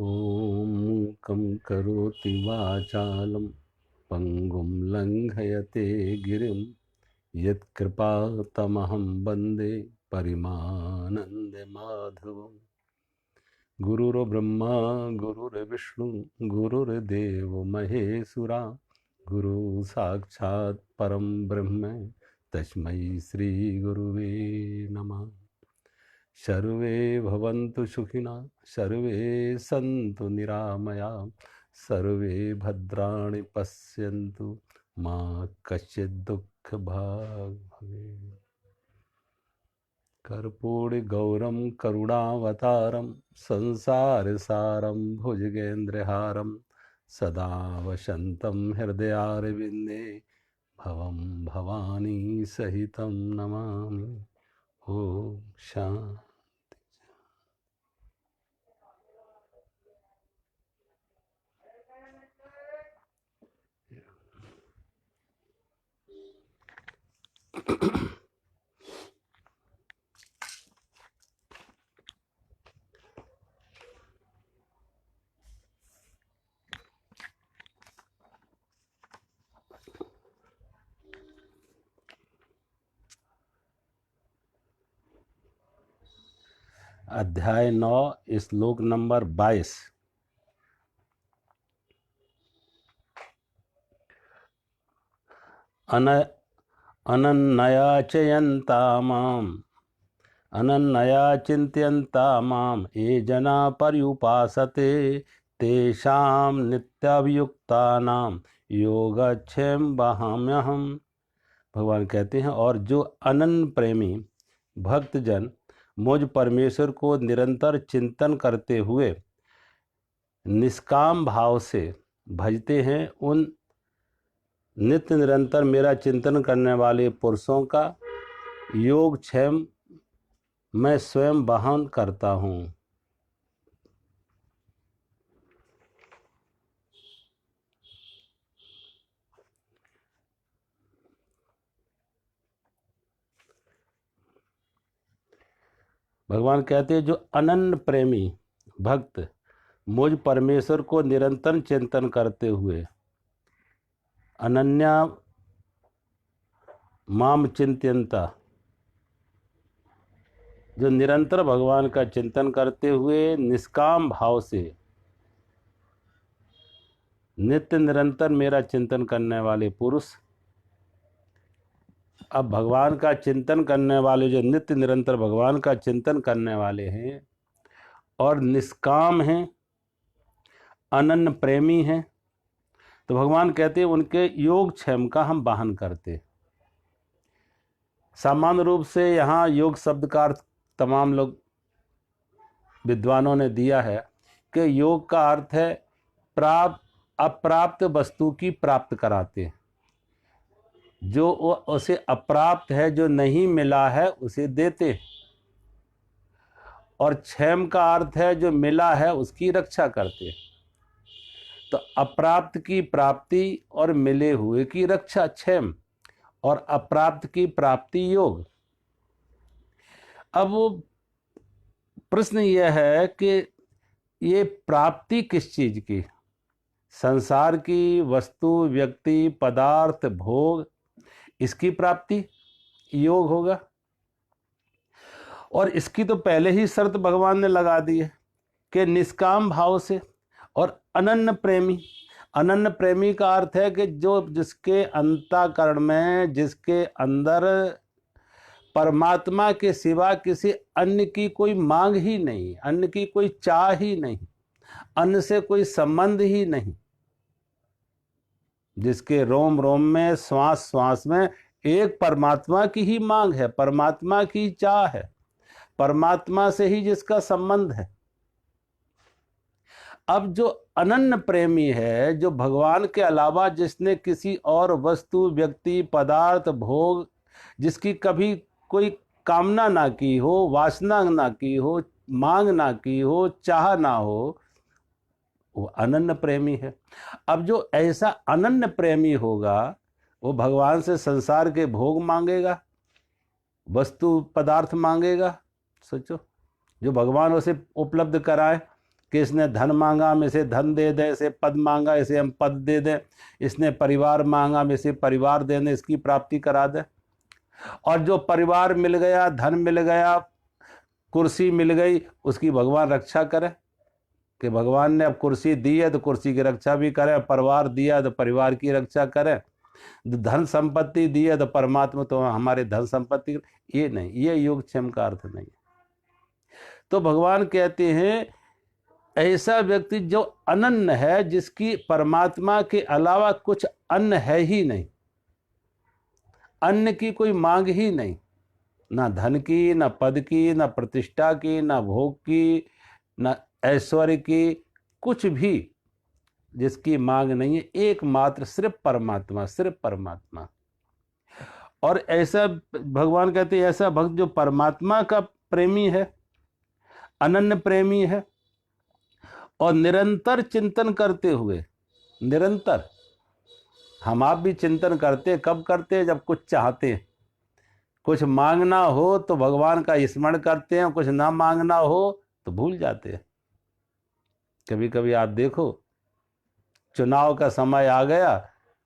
ॐ मूकं करोति वाचालं पङ्गुं लङ्घयते गिरिं यत्कृपातमहं वन्दे परिमानन्दमाधवम्। गुरुर्ब्रह्मा गुरुर्विष्णु गुरुर्देवो महेश्वरा गुरु साक्षात् परं ब्रह्म तस्मै श्री गुरुवे नमः। सर्वे भवन्तु सुखिनः, सर्वे सन्तु निरामयाः, सर्वे भद्राणि पश्यन्तु मा कश्चित् दुःखभाग् भवेत्। कर्पूरगौरं करुणावतारं संसारसारं भुजगेन्द्रहारं सदा वसन्तं हृदयारविन्दे भवं भवानी सहितं नमामि। ओम शांति। अध्याय 9 श्लोक नंबर 22। अनन्या चयन्ता माम् अनन्या चिन्तयन्ता माम् ये जना पर्युपासते तेषां नित्याभियुक्तानां योगक्षेम वहाम्यहम्। भगवान कहते हैं, और जो अनन्य प्रेमी भक्तजन मुझ परमेश्वर को निरंतर चिंतन करते हुए निष्काम भाव से भजते हैं, उन नित्य निरंतर मेरा चिंतन करने वाले पुरुषों का योगक्षेम मैं स्वयं वहन करता हूँ। भगवान कहते हैं, जो अनन्य प्रेमी भक्त मुझ परमेश्वर को निरंतर चिंतन करते हुए अनन्या माम चिंत्यंता, जो निरंतर भगवान का चिंतन करते हुए निष्काम भाव से नित्य निरंतर मेरा चिंतन करने वाले पुरुष। अब भगवान का चिंतन करने वाले जो नित्य निरंतर भगवान का चिंतन करने वाले हैं और निष्काम हैं, अनन्य प्रेमी हैं, तो भगवान कहते हैं उनके योगक्षेम का हम वाहन करते। सामान्य रूप से यहाँ योग शब्द का अर्थ तमाम लोग विद्वानों ने दिया है कि योग का अर्थ है अप्राप्त वस्तु की प्राप्त कराते हैं। जो उसे अप्राप्त है, जो नहीं मिला है, उसे देते। और क्षेम का अर्थ है जो मिला है उसकी रक्षा करते। तो अप्राप्त की प्राप्ति और मिले हुए की रक्षा क्षेम, और अप्राप्त की प्राप्ति योग। अब वो प्रश्न यह है कि ये प्राप्ति किस चीज की? संसार की वस्तु, व्यक्ति, पदार्थ, भोग, इसकी प्राप्ति योग होगा। और इसकी तो पहले ही शर्त भगवान ने लगा दी है कि निष्काम भाव से और अनन्य प्रेमी। अनन्य प्रेमी का अर्थ है कि जो जिसके अंतःकरण में, जिसके अंदर परमात्मा के सिवा किसी अन्य की कोई मांग ही नहीं, अन्य की कोई चाह ही नहीं, अन्य से कोई संबंध ही नहीं, जिसके रोम रोम में, श्वास श्वास में एक परमात्मा की ही मांग है, परमात्मा की चाह है, परमात्मा से ही जिसका संबंध है। अब जो अनन्य प्रेमी है, जो भगवान के अलावा जिसने किसी और वस्तु, व्यक्ति, पदार्थ, भोग, जिसकी कभी कोई कामना ना की हो, वासना ना की हो, मांग ना की हो, चाह ना हो, वो अनन्य प्रेमी है। अब जो ऐसा अनन्य प्रेमी होगा वो भगवान से संसार के भोग मांगेगा, वस्तु पदार्थ मांगेगा? सोचो, जो भगवान उसे उपलब्ध कराए कि इसने धन मांगा हम इसे धन दे दें, इसे पद मांगा इसे हम पद दे दें, इसने परिवार मांगा हम इसे परिवार दे दें, इसकी प्राप्ति करा दें। और जो परिवार मिल गया, धन मिल गया, कुर्सी मिल गई, उसकी भगवान रक्षा करे कि भगवान ने अब कुर्सी दी है तो कुर्सी की रक्षा भी करें, परिवार दिया तो परिवार की रक्षा करें, धन संपत्ति दी है तो परमात्मा तो हमारे धन संपत्ति। ये नहीं, ये योगक्षेम का अर्थ नहीं है। तो भगवान कहते हैं ऐसा व्यक्ति जो अनन्य है, जिसकी परमात्मा के अलावा कुछ अन्य है ही नहीं, अन्न की कोई मांग ही नहीं, ना धन की, ना पद की, ना प्रतिष्ठा की, ना भोग की, ना ऐश्वर्य की, कुछ भी जिसकी मांग नहीं है, एकमात्र सिर्फ परमात्मा, सिर्फ परमात्मा। और ऐसा भगवान कहते हैं ऐसा भक्त जो परमात्मा का प्रेमी है, अनन्य प्रेमी है, और निरंतर चिंतन करते हुए, निरंतर हम आप भी चिंतन करते, कब करते? जब कुछ चाहते हैं, कुछ मांगना हो तो भगवान का स्मरण करते हैं, कुछ ना मांगना हो तो भूल जाते हैं। कभी कभी आप देखो चुनाव का समय आ गया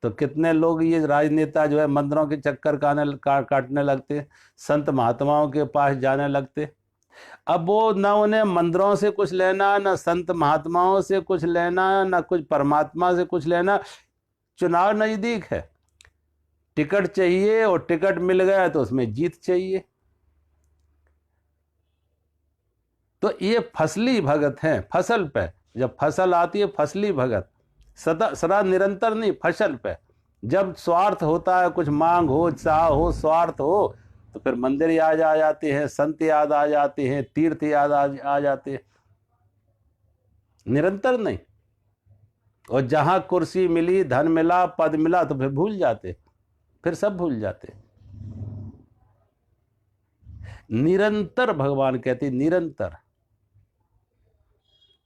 तो कितने लोग ये राजनेता जो है मंदिरों के चक्कर काटने लगते, संत महात्माओं के पास जाने लगते। अब वो ना उन्हें मंदिरों से कुछ लेना, ना संत महात्माओं से कुछ लेना, ना कुछ परमात्मा से कुछ लेना। चुनाव नजदीक है, टिकट चाहिए, और टिकट मिल गया तो उसमें जीत चाहिए। तो ये फसली भगत हैं, फसल पे जब फसल आती है, फसली भगत सदा निरंतर नहीं, फसल पे। जब स्वार्थ होता है, कुछ मांग हो, चाह हो, स्वार्थ हो, तो फिर मंदिर याद आ जाते हैं, संत याद आ जाते हैं, तीर्थ याद आ जाते हैं, निरंतर नहीं। और जहां कुर्सी मिली, धन मिला, पद मिला, तो फिर भूल जाते, फिर सब भूल जाते। निरंतर भगवान कहते निरंतर।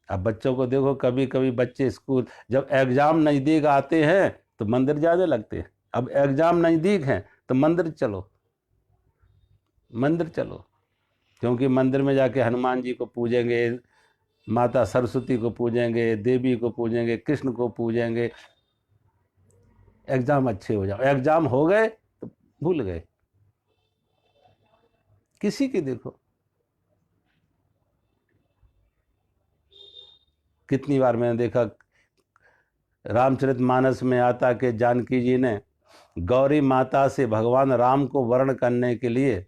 अब बच्चों को देखो, कभी कभी बच्चे स्कूल जब एग्जाम नजदीक आते हैं तो मंदिर जाने लगते हैं। अब एग्जाम नजदीक हैं तो मंदिर चलो, मंदिर चलो, क्योंकि मंदिर में जाके हनुमान जी को पूजेंगे, माता सरस्वती को पूजेंगे, देवी को पूजेंगे, कृष्ण को पूजेंगे। एग्जाम अच्छे हो जाओ, एग्जाम हो गए तो भूल गए। किसी की देखो, कितनी बार मैंने देखा रामचरितमानस में आता कि जानकी जी ने गौरी माता से भगवान राम को वर्ण करने के लिए,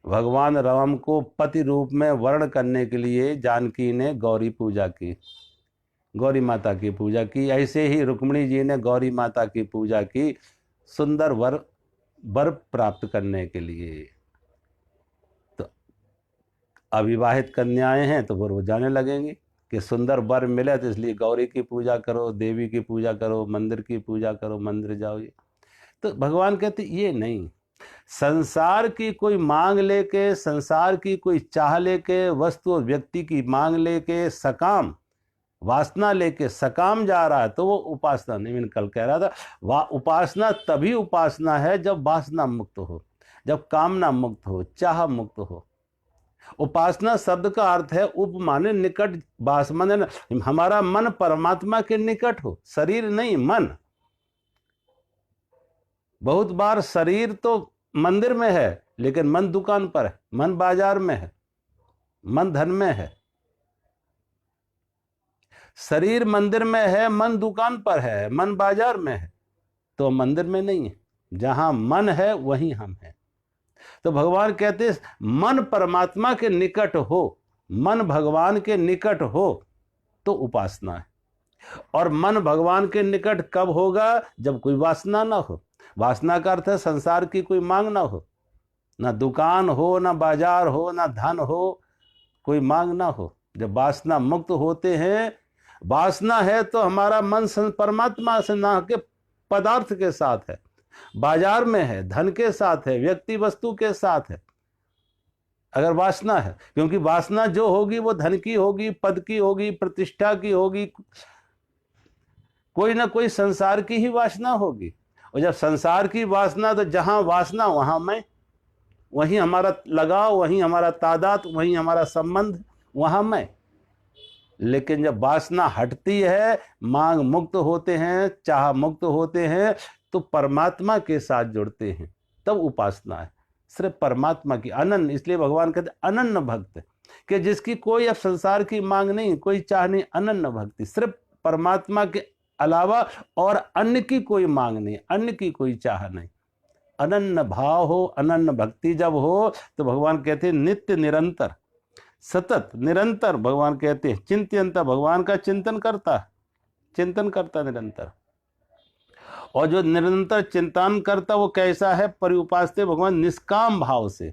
भगवान राम को पति रूप में वर्ण करने के लिए जानकी ने गौरी पूजा की, गौरी माता की पूजा की। ऐसे ही रुक्मिणी जी ने गौरी माता की पूजा की, सुंदर वर प्राप्त करने के लिए। तो अविवाहित कन्याएं हैं तो वो जाने लगेंगी कि सुंदर वर मिले, तो इसलिए गौरी की पूजा करो, देवी की पूजा करो, मंदिर की पूजा करो, मंदिर जाओ। तो भगवान कहते ये नहीं, संसार की कोई मांग लेके, संसार की कोई चाह लेके, वस्तु और व्यक्ति की मांग लेके, सकाम वासना लेके सकाम जा रहा है तो वो उपासना नहीं। मैंने कल कह रहा था, वह उपासना तभी उपासना है जब वासना मुक्त हो, जब कामना मुक्त हो, चाह मुक्त हो। उपासना शब्द का अर्थ है उप माने निकट, बास माने हमारा मन परमात्मा के निकट हो, शरीर नहीं, मन। बहुत बार शरीर तो मंदिर में है लेकिन मन दुकान पर है, मन बाजार में है, मन धन में है। शरीर मंदिर में है, मन दुकान पर है, मन बाजार में है, तो मंदिर में नहीं है। जहां मन है वहीं हम हैं। तो भगवान कहते हैं मन परमात्मा के निकट हो, मन भगवान के निकट हो तो उपासना है। और मन भगवान के निकट कब होगा? जब कोई वासना ना हो। वासना का अर्थ है संसार की कोई मांग ना हो, ना दुकान हो, ना बाजार हो, ना धन हो, कोई मांग ना हो। जब वासना मुक्त होते हैं, वासना है तो हमारा मन परमात्मा से ना के पदार्थ के साथ है, बाजार में है, धन के साथ है, व्यक्ति वस्तु के साथ है। अगर वासना है, क्योंकि वासना जो होगी वो धन की होगी, पद की होगी, प्रतिष्ठा की होगी, कोई ना कोई संसार की ही वासना होगी। और जब संसार की वासना, तो जहां वासना वहां मैं, वहीं हमारा लगाव, वहीं हमारा तादाद, वहीं हमारा संबंध, वहां मैं। लेकिन जब वासना हटती है, मांग मुक्त होते हैं, चाह मुक्त होते हैं, तो परमात्मा के साथ जुड़ते हैं, तब उपासना है। सिर्फ परमात्मा की अनन्य, इसलिए भगवान कहते अनन्य भक्त, कि जिसकी कोई अब संसार की मांग नहीं, कोई चाह नहीं, अनन्य भक्ति, सिर्फ परमात्मा के अलावा और अन्य की कोई मांग नहीं, अन्य की कोई चाह नहीं। अनन्य भाव हो, अनन्य भक्ति जब हो, तो भगवान कहते हैं नित्य निरंतर सतत निरंतर, भगवान कहते हैं चिंत्यंता, भगवान का चिंतन करता निरंतर। और जो निरंतर चिंतन करता वो कैसा है? परिउपास्ते भगवान निष्काम भाव से।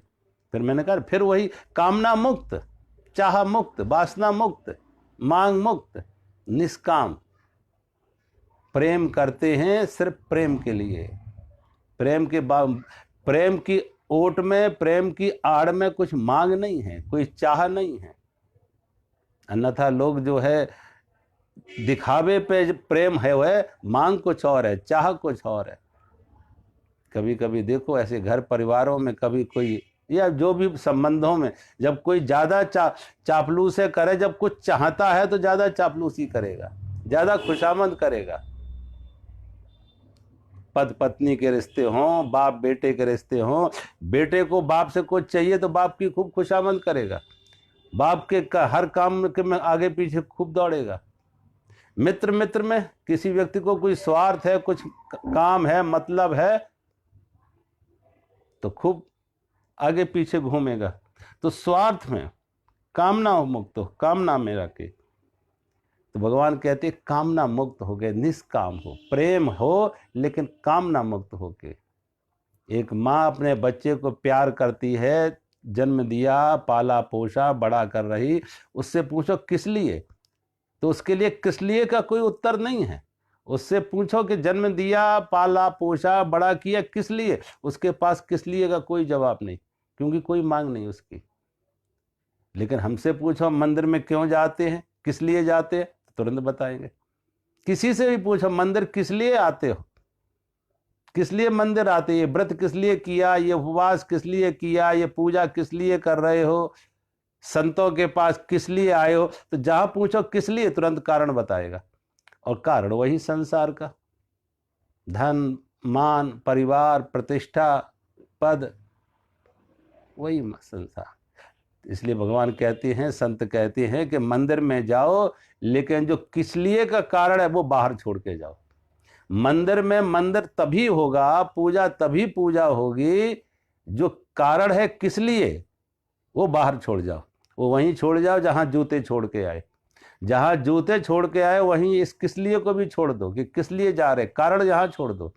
फिर मैंने कहा फिर वही कामना मुक्त, चाह मुक्त, वासना मुक्त, मांग मुक्त, निष्काम प्रेम करते हैं, सिर्फ प्रेम के लिए। प्रेम की ओट में, प्रेम की आड़ में कुछ मांग नहीं है, कोई चाह नहीं है। अन्यथा लोग जो है दिखावे पे प्रेम है, वह मांग कुछ और है, चाह कुछ और है। कभी कभी देखो ऐसे घर परिवारों में, कभी कोई या जो भी संबंधों में, जब कोई ज्यादा चापलूसी करे, जब कुछ चाहता है तो ज्यादा चापलूसी करेगा, ज्यादा खुशामद करेगा। पति पत्नी के रिश्ते हों, बाप बेटे के रिश्ते हों, बेटे को बाप से कुछ चाहिए तो बाप की खूब खुशामद करेगा, बाप के हर काम के में आगे पीछे खूब दौड़ेगा। मित्र में किसी व्यक्ति को कोई स्वार्थ है, कुछ काम है, मतलब है, तो खूब आगे पीछे घूमेगा। तो स्वार्थ में, कामना मुक्त हो, कामना में रखे। तो भगवान कहते कामना मुक्त हो गए, निष्काम हो, प्रेम हो लेकिन कामना मुक्त हो के। एक माँ अपने बच्चे को प्यार करती है, जन्म दिया, पाला पोषा, बड़ा कर रही, उससे पूछो किस लिए, तो उसके लिए किस लिए का कोई उत्तर नहीं है। उससे पूछो कि जन्म दिया, पाला पोषा, बड़ा किया, किस लिए, उसके पास किस लिए का कोई जवाब नहीं, क्योंकि कोई मांग नहीं उसकी। लेकिन हमसे पूछो मंदिर में क्यों जाते हैं, किस लिए जाते हैं, तुरंत बताएंगे। किसी से भी पूछो मंदिर किस लिए आते हो, किस लिए मंदिर आते, ये व्रत किस लिए किया, ये उपवास किस लिए किया, ये पूजा किस लिए कर रहे हो, संतों के पास किस लिए आए हो, तो जहां पूछो किस लिए, तुरंत कारण बताएगा। और कारण वही संसार का, धन, मान, परिवार, प्रतिष्ठा, पद, वही संसार। इसलिए भगवान कहते हैं, संत कहते हैं कि मंदिर में जाओ, लेकिन जो किस लिए का कारण है वो बाहर छोड़ के जाओ। मंदिर में मंदिर तभी होगा, पूजा तभी पूजा होगी, जो कारण है किस लिए, वो बाहर छोड़ जाओ। वो वहीं छोड़ जाओ जहां जूते छोड़ के आए, जहां जूते छोड़ के आए वहीं इस किस लिए को भी छोड़ दो, कि किस लिए जा रहे, कारण यहां छोड़ दो।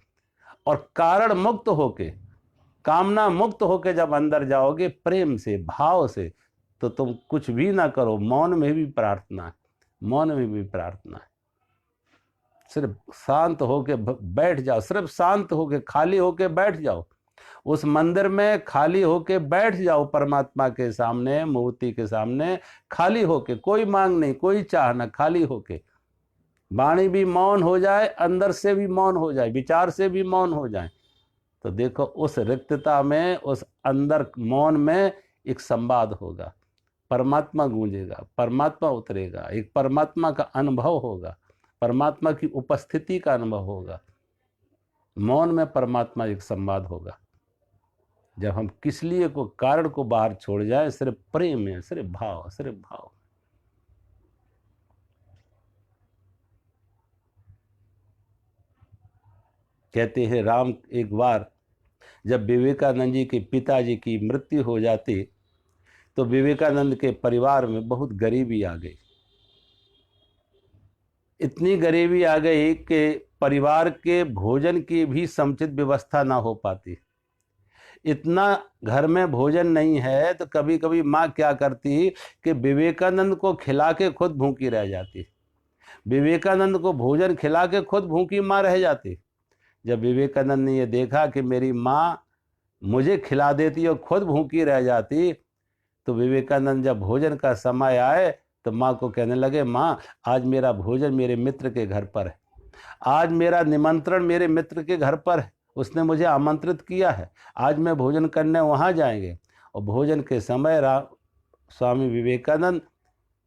और कारण मुक्त होके, कामना मुक्त होके जब अंदर जाओगे प्रेम से, भाव से, तो तुम कुछ भी ना करो, मौन में भी प्रार्थना है, मौन में भी प्रार्थना है। सिर्फ शांत होके बैठ जाओ, सिर्फ शांत होके खाली होके बैठ जाओ उस मंदिर में, खाली होके बैठ जाओ परमात्मा के सामने, मूर्ति के सामने, खाली होके, कोई मांग नहीं, कोई चाह ना, खाली होके। वाणी भी मौन हो जाए, अंदर से भी मौन हो जाए, विचार से भी मौन हो जाए, तो देखो उस रिक्तता में, उस अंदर मौन में एक संवाद होगा, परमात्मा गूंजेगा, परमात्मा उतरेगा, एक परमात्मा का अनुभव होगा, परमात्मा की उपस्थिति का अनुभव होगा। मौन में परमात्मा एक संवाद होगा। जब हम किस लिए को, कारण को बाहर छोड़ जाए, सिर्फ प्रेम है, सिर्फ भाव, सिर्फ भाव। कहते हैं राम, एक बार जब विवेकानंद जी के पिताजी की मृत्यु हो जाती, तो विवेकानंद के परिवार में बहुत गरीबी आ गई। इतनी गरीबी आ गई कि परिवार के भोजन की भी समुचित व्यवस्था ना हो पाती। इतना घर में भोजन नहीं है, तो कभी कभी माँ क्या करती कि विवेकानंद को खिला के खुद भूखी रह जाती, विवेकानंद को भोजन खिला के खुद भूखी माँ रह जाती। जब विवेकानंद ने ये देखा कि मेरी माँ मुझे खिला देती और खुद भूखी रह जाती, तो विवेकानंद जब भोजन का समय आए तो माँ को कहने लगे, माँ आज मेरा भोजन मेरे मित्र के घर पर है, आज मेरा निमंत्रण मेरे मित्र के घर पर है, उसने मुझे आमंत्रित किया है, आज मैं भोजन करने वहाँ जाएंगे। और भोजन के समय स्वामी विवेकानंद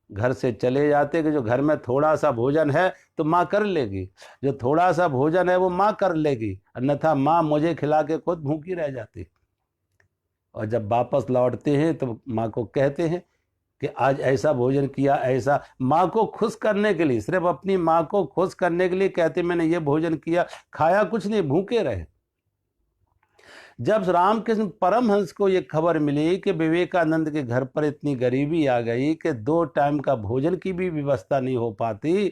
घर से चले जाते कि जो घर में थोड़ा सा भोजन है तो माँ कर लेगी, जो थोड़ा सा भोजन है वो माँ कर लेगी, अन्यथा माँ मुझे खिला के खुद भूखी रह जाती। और जब वापस लौटते हैं तो माँ को कहते हैं कि आज ऐसा भोजन किया, ऐसा, माँ को खुश करने के लिए, सिर्फ अपनी माँ को खुश करने के लिए कहते मैंने ये भोजन किया, खाया कुछ नहीं, भूखे रहे। जब रामकृष्ण परमहंस को ये खबर मिली कि विवेकानंद के घर पर इतनी गरीबी आ गई कि 2 टाइम का भोजन की भी व्यवस्था नहीं हो पाती,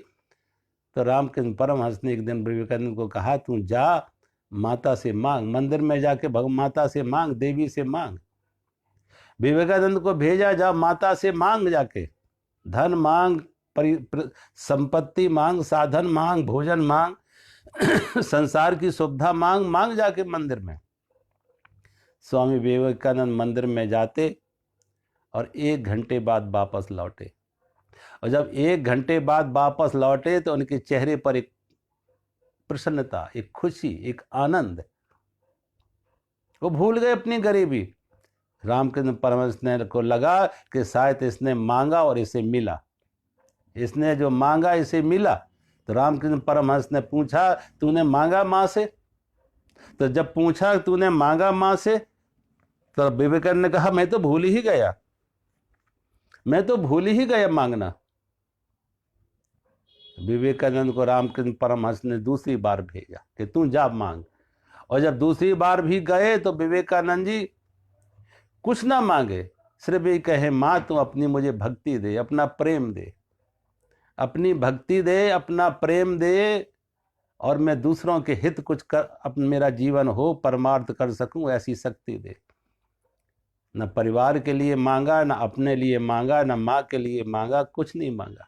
तो रामकृष्ण परमहंस ने एक दिन विवेकानंद को कहा, तू जा माता से मांग, मंदिर में जाके माता से मांग, देवी से मांग। विवेकानंद को भेजा, जा माता से मांग, जाके धन मांग, संपत्ति मांग, साधन मांग, भोजन मांग, संसार की सुविधा मांग, मांग जाके मंदिर में। स्वामी विवेकानंद मंदिर में जाते और 1 घंटे बाद वापस लौटे। और जब 1 घंटे बाद वापस लौटे तो उनके चेहरे पर एक प्रसन्नता, एक खुशी, एक आनंद, वो भूल गए अपनी गरीबी। रामकृष्ण परमहंस ने को लगा कि शायद इसने मांगा और इसे मिला, इसने जो मांगा इसे मिला। तो रामकृष्ण परमहंस ने पूछा, तूने मांगा माँ से? तो जब पूछा तूने मांगा माँ से, तो विवेकानंद ने कहा मैं तो भूल ही गया, मैं तो भूल ही गया मांगना। विवेकानंद को रामकृष्ण परमहंस ने दूसरी बार भेजा कि तू जा मांग। और जब दूसरी बार भी गए तो विवेकानंद जी कुछ ना मांगे, सिर्फ ये कहे, माँ तू अपनी मुझे भक्ति दे, अपना प्रेम दे, अपनी भक्ति दे, अपना प्रेम दे, और मैं दूसरों के हित कुछ कर, अपना मेरा जीवन हो, परमार्थ कर सकूं, ऐसी शक्ति दे। न परिवार के लिए मांगा, न अपने लिए मांगा, न माँ के लिए मांगा, कुछ नहीं मांगा।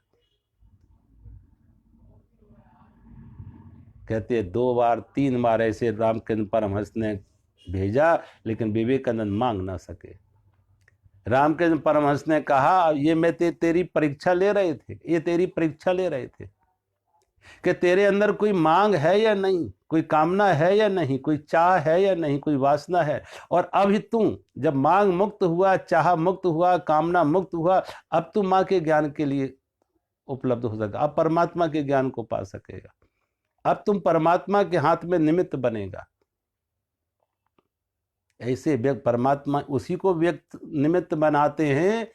कहते 2 बार 3 बार ऐसे रामकृष्ण परमहंस ने भेजा, लेकिन विवेकानंद मांग ना सके। रामकृष्ण परमहंस ने कहा, ये मैं तेरी परीक्षा ले रहे थे, ये तेरी परीक्षा ले रहे थे कि तेरे अंदर कोई मांग है या नहीं, कोई कामना है या नहीं, कोई चाह है या नहीं, कोई वासना है। और अब ही तू जब मांग मुक्त हुआ, चाह मुक्त हुआ, कामना मुक्त हुआ, अब तू माँ के ज्ञान के लिए उपलब्ध हो सका, अब परमात्मा के ज्ञान को पा सकेगा, अब तुम परमात्मा के हाथ में निमित्त बनेगा। ऐसे व्यक्त परमात्मा उसी को व्यक्त निमित्त बनाते हैं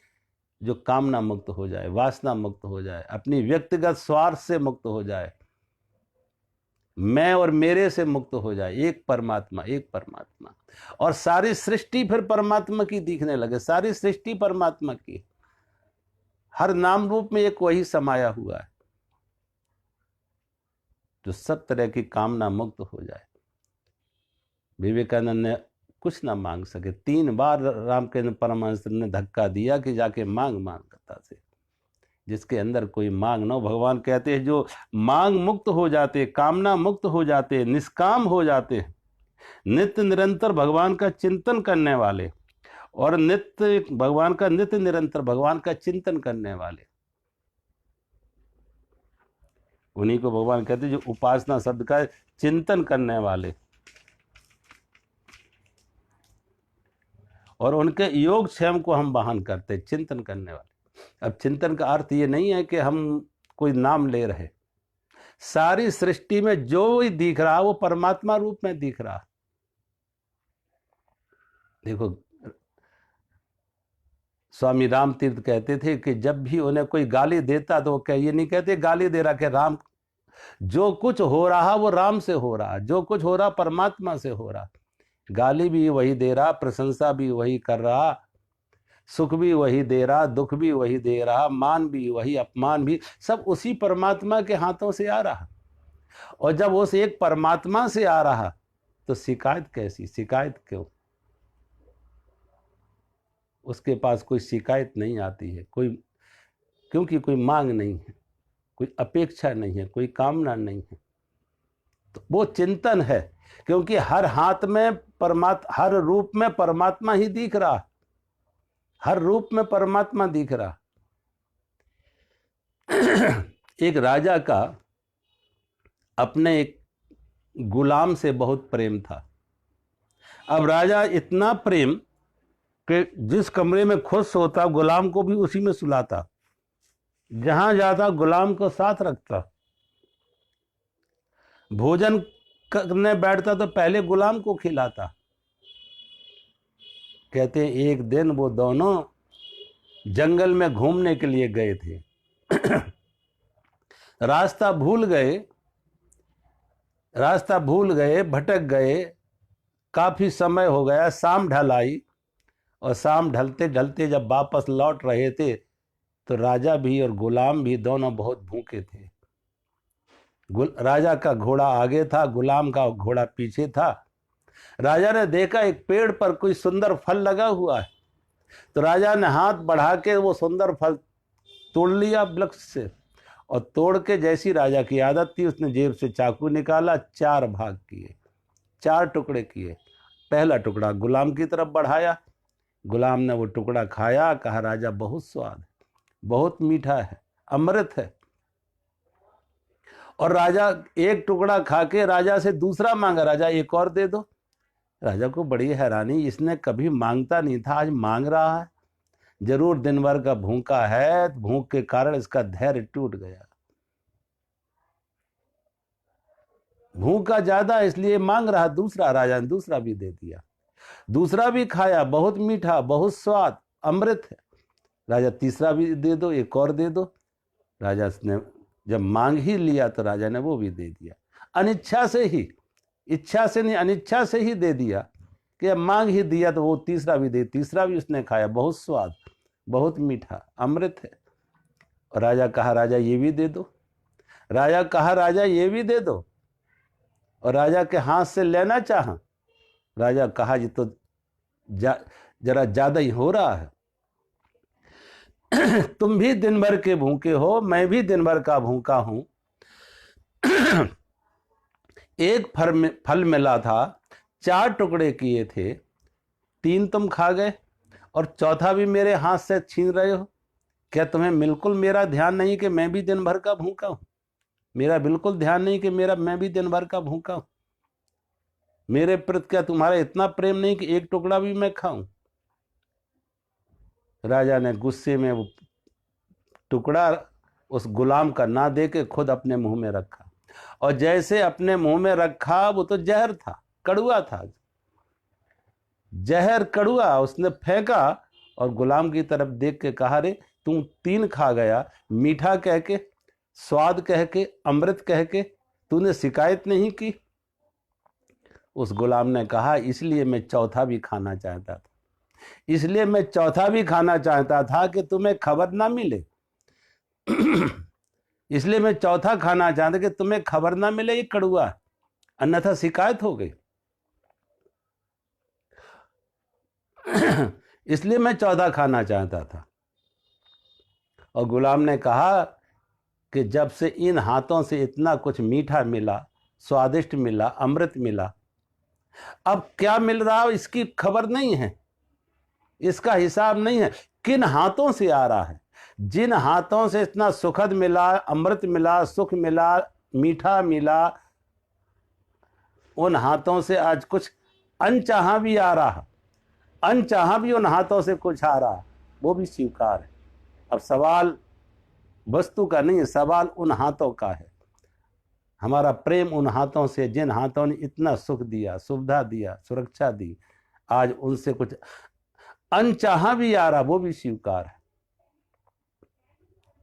जो कामना मुक्त हो जाए, वासना मुक्त हो जाए, अपनी व्यक्तिगत स्वार्थ से मुक्त हो जाए, मैं और मेरे से मुक्त हो जाए। एक परमात्मा, एक परमात्मा। और सारी सृष्टि फिर परमात्मा की दिखने लगे, सारी सृष्टि परमात्मा की, हर नाम रूप में एक वही समाया हुआ है जो सब तरह की कामना मुक्त हो जाए। विवेकानंद ने कुछ ना मांग सके, 3 बार रामकृष्ण परमहंस ने धक्का दिया कि जाके मांग मांगता से, जिसके अंदर कोई मांग न हो। भगवान कहते हैं जो मांग मुक्त हो जाते, कामना मुक्त हो जाते, निष्काम हो जाते, नित्य निरंतर भगवान का चिंतन करने वाले, और नित्य भगवान का नित्य निरंतर भगवान का चिंतन करने वाले, उन्हीं को भगवान कहते हैं जो उपासना शब्द का चिंतन करने वाले, और उनके योग क्षेम को हम वाहन करते, चिंतन करने वाले। अब चिंतन का अर्थ ये नहीं है कि हम कोई नाम ले रहे, सारी सृष्टि में जो भी दिख रहा वो परमात्मा रूप में दिख रहा। देखो स्वामी राम तीर्थ कहते थे कि जब भी उन्हें कोई गाली देता तो वो ये नहीं कहते गाली दे रहा, कि राम, जो कुछ हो रहा वो राम से हो रहा, जो कुछ हो रहा परमात्मा से हो रहा। गाली भी वही दे रहा, प्रशंसा भी वही कर रहा, सुख भी वही दे रहा, दुख भी वही दे रहा, मान भी वही, अपमान भी, सब उसी परमात्मा के हाथों से आ रहा। और जब उस एक परमात्मा से आ रहा तो शिकायत कैसी, शिकायत क्यों? उसके पास कोई शिकायत नहीं आती है, कोई, क्योंकि कोई मांग नहीं है, कोई अपेक्षा नहीं है, कोई कामना नहीं है। तो वो चिंतन है, क्योंकि हर हाथ में परमात्मा, हर रूप में परमात्मा ही दिख रहा, हर रूप में परमात्मा दिख रहा। एक राजा का अपने एक गुलाम से बहुत प्रेम था। अब राजा इतना प्रेम कि जिस कमरे में खुद सोता गुलाम को भी उसी में सुलाता। जहां जाता गुलाम को साथ रखता, भोजन करने बैठता तो पहले गुलाम को खिलाता। कहते हैं एक दिन वो दोनों जंगल में घूमने के लिए गए थे। रास्ता भूल गए, भटक गए, काफी समय हो गया, शाम ढल आई, और शाम ढलते ढलते जब वापस लौट रहे थे तो राजा भी और गुलाम भी दोनों बहुत भूखे थे। राजा का घोड़ा आगे था, गुलाम का घोड़ा पीछे था। राजा ने देखा एक पेड़ पर कोई सुंदर फल लगा हुआ है, तो राजा ने हाथ बढ़ा के वो सुंदर फल तोड़ लिया वृक्ष से, और तोड़ के, जैसी राजा की आदत थी, उसने जेब से चाकू निकाला, 4 भाग किए, 4 टुकड़े किए। पहला टुकड़ा गुलाम की तरफ बढ़ाया, गुलाम ने वो टुकड़ा खाया, कहा राजा बहुत स्वाद है, बहुत मीठा है, अमृत है। और राजा एक टुकड़ा खा के राजा से दूसरा मांगा, राजा एक और दे दो। राजा को बड़ी हैरानी, इसने कभी मांगता नहीं था, आज मांग रहा है, जरूर दिन भर का भूखा है, भूख के कारण इसका धैर्य टूट गया, भूखा ज्यादा इसलिए मांग रहा दूसरा। राजा ने दूसरा भी दे दिया, दूसरा भी खाया, बहुत मीठा, बहुत स्वाद, अमृत है। राजा तीसरा भी दे दो, एक और दे दो। राजा ने जब मांग ही लिया तो राजा ने वो भी दे दिया, अनिच्छा से ही, इच्छा से नहीं, अनिच्छा से ही दे दिया कि अब मांग ही दिया तो वो तीसरा भी दे। तीसरा भी उसने खाया, बहुत स्वाद, बहुत मीठा, अमृत है। और राजा कहा राजा ये भी दे दो, राजा कहा राजा ये भी दे दो, और राजा के हाथ से लेना चाहा। राजा कहा ये तो जरा ज्यादा ही हो रहा है, तुम भी दिन भर के भूखे हो, मैं भी दिन भर का भूखा हूं। एक फल मिला था, 4 टुकड़े किए थे, 3 तुम खा गए और चौथा भी मेरे हाथ से छीन रहे हो। क्या तुम्हें बिल्कुल मेरा ध्यान नहीं कि मैं भी दिन भर का भूखा हूं? मेरा बिल्कुल ध्यान नहीं कि मैं भी दिन भर का भूखा हूं? मेरे प्रति क्या तुम्हारा इतना प्रेम नहीं कि एक टुकड़ा भी मैं खाऊं? राजा ने गुस्से में वो टुकड़ा उस गुलाम का ना दे के खुद अपने मुंह में रखा, और जैसे अपने मुंह में रखा, वो तो जहर था, कड़ुआ था, जहर कड़ुआ उसने फेंका, और गुलाम की तरफ देख के कहा रे तू 3 खा गया, मीठा कह के, स्वाद कह के, अमृत कह के, तूने शिकायत नहीं की? उस गुलाम ने कहा इसलिए मैं चौथा भी खाना चाहता था, इसलिए मैं चौथा भी खाना चाहता था कि तुम्हें खबर ना मिले। इसलिए मैं चौथा खाना चाहता कि तुम्हें खबर ना मिले ये कड़ुआ, अन्यथा शिकायत हो गई। इसलिए मैं चौथा खाना चाहता था। और गुलाम ने कहा कि जब से इन हाथों से इतना कुछ मीठा मिला, स्वादिष्ट मिला, अमृत मिला, अब क्या मिल रहा है इसकी खबर नहीं है, इसका हिसाब नहीं है। किन हाथों से आ रहा है, जिन हाथों से इतना सुखद मिला, अमृत मिला, सुख मिला, मीठा मिला, उन हाथों से आज कुछ अनचाहा भी आ रहा, अनचाहा भी उन हाथों से कुछ आ रहा, वो भी स्वीकार है। अब सवाल वस्तु का नहीं है, सवाल उन हाथों का है। हमारा प्रेम उन हाथों से, जिन हाथों ने इतना सुख दिया, सुविधा दिया, सुरक्षा दी, आज उनसे कुछ अनचाहा भी आ रहा, वो भी स्वीकार है।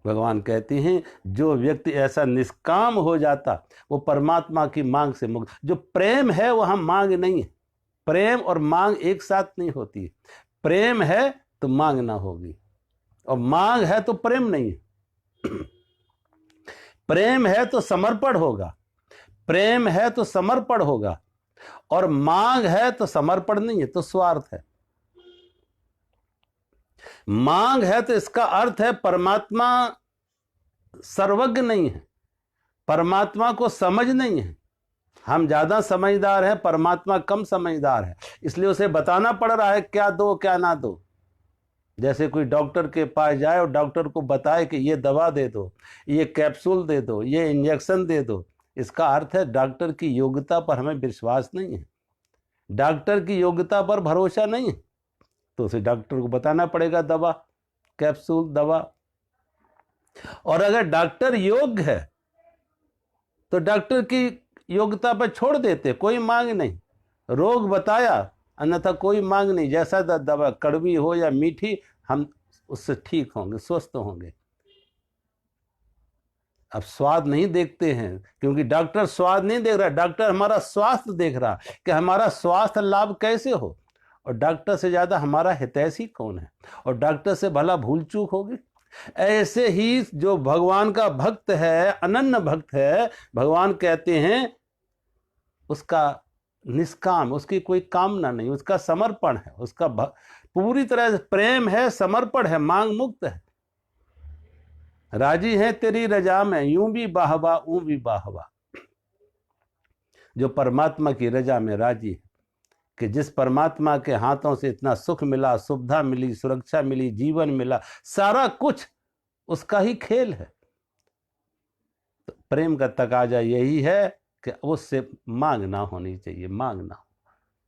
भगवान कहते हैं जो व्यक्ति ऐसा निष्काम हो जाता वो परमात्मा की मांग से मुक्त। जो प्रेम है वहां मांग नहीं है, प्रेम और मांग एक साथ नहीं होती। प्रेम है तो मांग ना होगी, और मांग है तो प्रेम नहीं है। प्रेम है तो समर्पण होगा, प्रेम है तो समर्पण होगा, और मांग है तो समर्पण नहीं है, तो स्वार्थ है। मांग है तो इसका अर्थ है परमात्मा सर्वज्ञ नहीं है, परमात्मा को समझ नहीं है। हम ज्यादा समझदार हैं, परमात्मा कम समझदार है, इसलिए उसे बताना पड़ रहा है क्या दो क्या ना दो। जैसे कोई डॉक्टर के पास जाए और डॉक्टर को बताए कि ये दवा दे दो, ये कैप्सूल दे दो, ये इंजेक्शन दे दो, इसका अर्थ है डॉक्टर की योग्यता पर हमें विश्वास नहीं है, डॉक्टर की योग्यता पर भरोसा नहीं है, तो उसे डॉक्टर को बताना पड़ेगा दवा, कैप्सूल, दवा। और अगर डॉक्टर योग्य है तो डॉक्टर की योग्यता पर छोड़ देते, कोई मांग नहीं, रोग बताया अन्यथा कोई मांग नहीं, जैसा दवा कड़वी हो या मीठी हम उससे ठीक होंगे, स्वस्थ होंगे। अब स्वाद नहीं देखते हैं, क्योंकि डॉक्टर स्वाद नहीं देख रहा, डॉक्टर हमारा स्वास्थ्य देख रहा कि हमारा स्वास्थ्य लाभ कैसे हो। और डॉक्टर से ज्यादा हमारा हितैषी कौन है, और डॉक्टर से भला भूल चूक होगी। ऐसे ही जो भगवान का भक्त है, अनन्य भक्त है, भगवान कहते हैं उसका निष्काम, उसकी कोई कामना नहीं, उसका समर्पण है, उसका पूरी तरह प्रेम है, समर्पण है, मांग मुक्त है। राजी है तेरी रजा में, यूं भी बाहवा ऊं भी बाहवा। जो परमात्मा की रजा में राजी है, कि जिस परमात्मा के हाथों से इतना सुख मिला, सुविधा मिली, सुरक्षा मिली, जीवन मिला, सारा कुछ उसका ही खेल है। तो प्रेम का तकाजा यही है कि उससे मांग ना होनी चाहिए, मांग ना हो।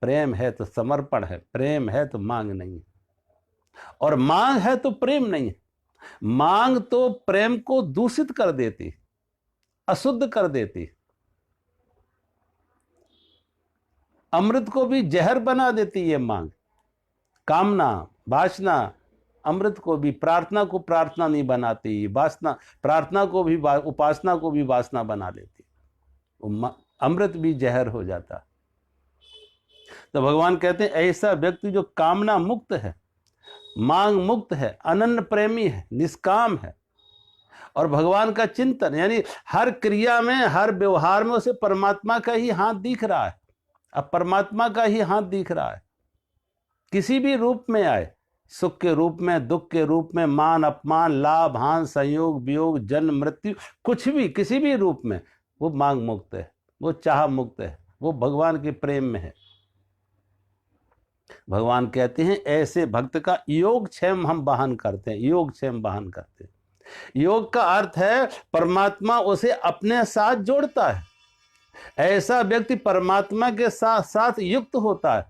प्रेम है तो समर्पण है, प्रेम है तो मांग नहीं है, और मांग है तो प्रेम नहीं है। मांग तो प्रेम को दूषित कर देती, अशुद्ध कर देती, अमृत को भी जहर बना देती है मांग। कामना, वासना अमृत को भी, प्रार्थना को प्रार्थना नहीं बनाती, वासना प्रार्थना को भी, उपासना को भी वासना बना देती, अमृत भी जहर हो जाता। तो भगवान कहते हैं ऐसा व्यक्ति जो कामना मुक्त है, मांग मुक्त है, अनन्य प्रेमी है, निष्काम है, और भगवान का चिंतन, यानी हर क्रिया में, हर व्यवहार में उसे परमात्मा का ही हाथ दिख रहा है। अब परमात्मा का ही हाथ दिख रहा है, किसी भी रूप में आए, सुख के रूप में, दुख के रूप में, मान अपमान, लाभ हानि, संयोग वियोग, जन्म मृत्यु, कुछ भी, किसी भी रूप में वो मांग मुक्त है, वो चाह मुक्त है, वो भगवान के प्रेम में है। भगवान कहते हैं ऐसे भक्त का योगक्षेम हम वाहन करते हैं, योगक्षेम वाहन करते हैं। योग का अर्थ है परमात्मा उसे अपने साथ जोड़ता है। ऐसा व्यक्ति परमात्मा के साथ साथ युक्त होता है।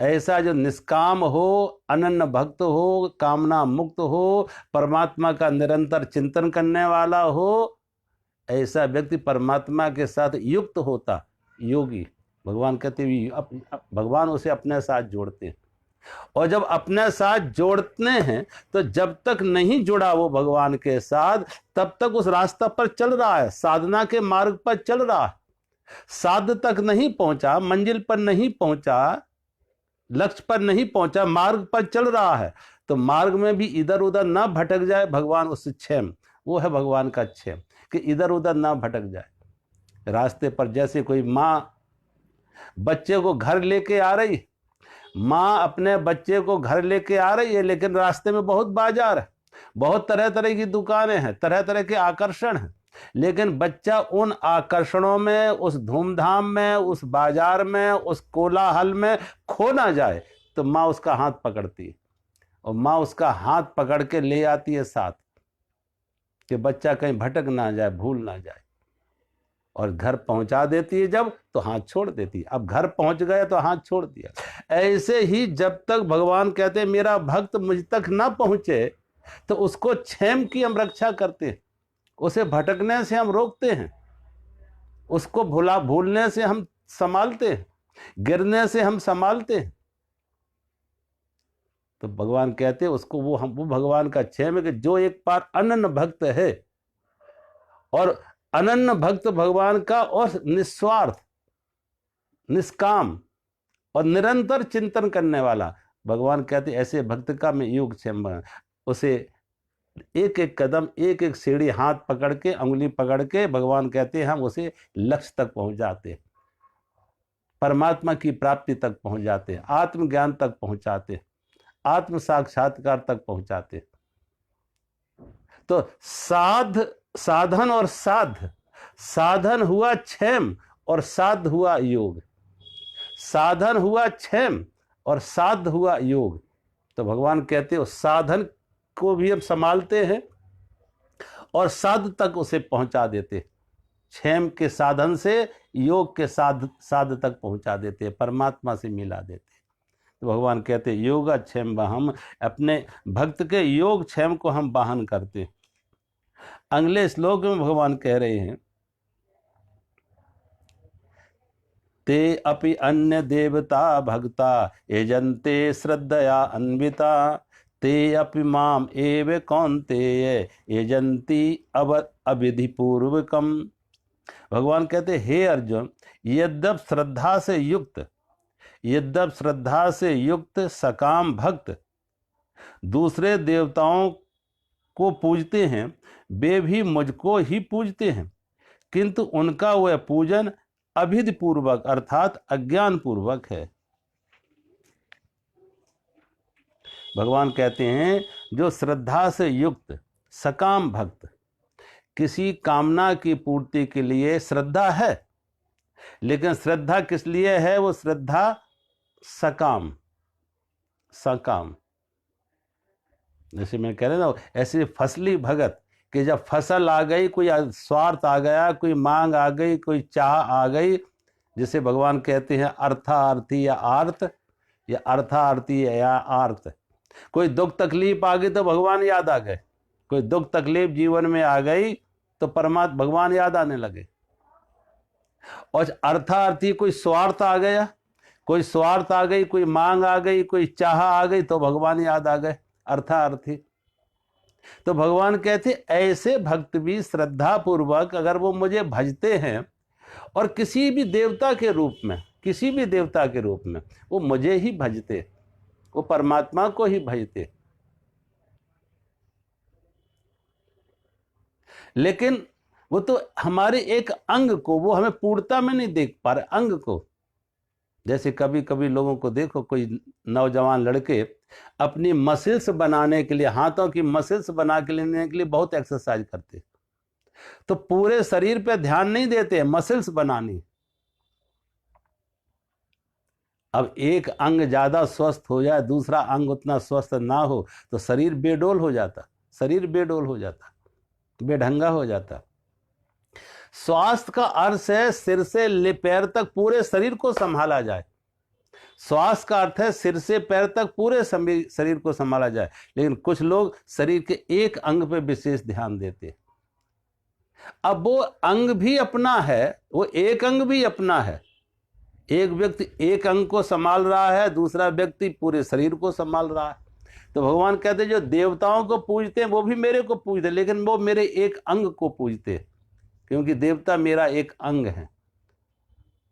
ऐसा जो निष्काम हो, अनन्य भक्त हो, कामना मुक्त हो, परमात्मा का निरंतर चिंतन करने वाला हो, ऐसा व्यक्ति परमात्मा के साथ युक्त होता योगी। भगवान कहते हैं भगवान उसे अपने साथ जोड़ते हैं, और जब अपने साथ जोड़ते हैं तो जब तक नहीं जुड़ा वो भगवान के साथ, तब तक उस रास्ता पर चल रहा है, साधना के मार्ग पर चल रहा है, साध तक नहीं पहुंचा, मंजिल पर नहीं पहुंचा, लक्ष्य पर नहीं पहुंचा, मार्ग पर चल रहा है। तो मार्ग में भी इधर उधर ना भटक जाए, भगवान उससे क्षेम, वो है भगवान का क्षेम, कि इधर उधर ना भटक जाए। रास्ते पर जैसे कोई माँ बच्चे को घर लेके आ रही, माँ अपने बच्चे को घर लेके आ रही है, लेकिन रास्ते में बहुत बाजार है, बहुत तरह तरह की दुकानें हैं, तरह तरह के आकर्षण हैं, लेकिन बच्चा उन आकर्षणों में, उस धूमधाम में, उस बाजार में, उस कोलाहल में खो ना जाए, तो माँ उसका हाथ पकड़ती है, और माँ उसका हाथ पकड़ के ले आती है साथ, कि बच्चा कहीं भटक ना जाए, भूल ना जाए, और घर पहुंचा देती है जब, तो हाथ छोड़ देती है। अब घर पहुंच गया तो हाथ छोड़ दिया। ऐसे ही जब तक भगवान कहते हैं मेरा भक्त मुझ तक ना पहुंचे, तो उसको क्षेम की हम रक्षा करते हैं, उसे भटकने से हम रोकते हैं, उसको भूलने से हम संभालते हैं, गिरने से हम संभालते हैं। तो भगवान कहते हैं उसको वो भगवान का क्षेम है, कि जो एक बार अनन्य भक्त है, और अनन्य भक्त भगवान का, और निस्वार्थ, निष्काम और निरंतर चिंतन करने वाला, भगवान कहते ऐसे भक्त का मैं योगक्षेम बना। उसे एक एक कदम, एक एक सीढ़ी हाथ पकड़ के, अंगुली पकड़ के, भगवान कहते हैं हम उसे लक्ष्य तक पहुंच जाते, परमात्मा की प्राप्ति तक पहुंच जाते, आत्मज्ञान तक पहुंचाते, आत्म साक्षात्कार तक पहुंचाते। तो साधन और साध, साधन हुआ क्षेम और साध हुआ योग, साधन हुआ क्षेम और साध हुआ योग। तो भगवान कहते हो साधन को भी हम संभालते हैं और साध तक उसे पहुंचा देते, क्षेम के साधन से योग के साध तक पहुंचा देते, परमात्मा से मिला देते। तो भगवान कहते योगा क्षेम हम अपने भक्त के योग क्षेम को हम वाहन करते। अगले श्लोक में भगवान कह रहे हैं, ते अपि अन्य देवता भक्ता यजन्ते श्रद्धया अन्विता ते अपि माम एव कौन्तेय यजन्ति अविधि पूर्वकम। भगवान कहते, हे अर्जुन, यद्यप श्रद्धा से युक्त सकाम भक्त दूसरे देवताओं को पूजते हैं, वे भी मुझको ही पूजते हैं, किंतु उनका वह पूजन अभिधि पूर्वक अर्थात अज्ञान पूर्वक है। भगवान कहते हैं, जो श्रद्धा से युक्त सकाम भक्त, किसी कामना की पूर्ति के लिए श्रद्धा है, लेकिन श्रद्धा किस लिए है? वो श्रद्धा सकाम, जैसे मैं कह रहा ना, ऐसे फसली भगत कि जब फसल आ गई, कोई स्वार्थ आ गया, कोई मांग आ गई, कोई चाह आ गई, जिसे भगवान कहते हैं अर्थार्थी या आर्त, या अर्थार्थी या आर्त। कोई दुख तकलीफ आ गई तो भगवान याद आ गए, कोई दुख तकलीफ जीवन में आ गई तो परमात्मा भगवान याद आने लगे। और अर्थार्थी कोई स्वार्थ आ गया, कोई स्वार्थ आ गई, कोई मांग आ गई, कोई चाह आ गई तो भगवान याद आ गए, अर्थार्थी। तो भगवान कहते, ऐसे भक्त भी श्रद्धा पूर्वक अगर वो मुझे भजते हैं और किसी भी देवता के रूप में वो मुझे ही भजते, वो परमात्मा को ही भजते। लेकिन वो तो हमारे एक अंग को, वो हमें पूर्णता में नहीं देख पा रहे अंग को। जैसे कभी कभी लोगों को देखो, कोई नौजवान लड़के अपनी मसल्स बनाने के लिए, हाथों की मसल्स बना के लेने के लिए बहुत एक्सरसाइज करते, तो पूरे शरीर पे ध्यान नहीं देते, मसल्स बनानी। अब एक अंग ज्यादा स्वस्थ हो जाए, दूसरा अंग उतना स्वस्थ ना हो, तो शरीर बेडोल हो जाता, बेढंगा हो जाता। स्वास्थ्य का अर्थ है सिर से पैर तक पूरे शरीर को संभाला जाए। स्वास्थ्य का अर्थ है सिर से पैर तक पूरे शरीर को संभाला जाए। लेकिन कुछ लोग शरीर के एक अंग पे विशेष ध्यान देते। अब वो अंग भी अपना है, वो एक अंग भी अपना है। एक व्यक्ति एक अंग को संभाल रहा है, दूसरा व्यक्ति पूरे शरीर को संभाल रहा है। तो भगवान कहते हैं, जो देवताओं को पूजते हैं वो भी मेरे को पूजते, लेकिन वो मेरे एक अंग को पूजते, क्योंकि देवता मेरा एक अंग है।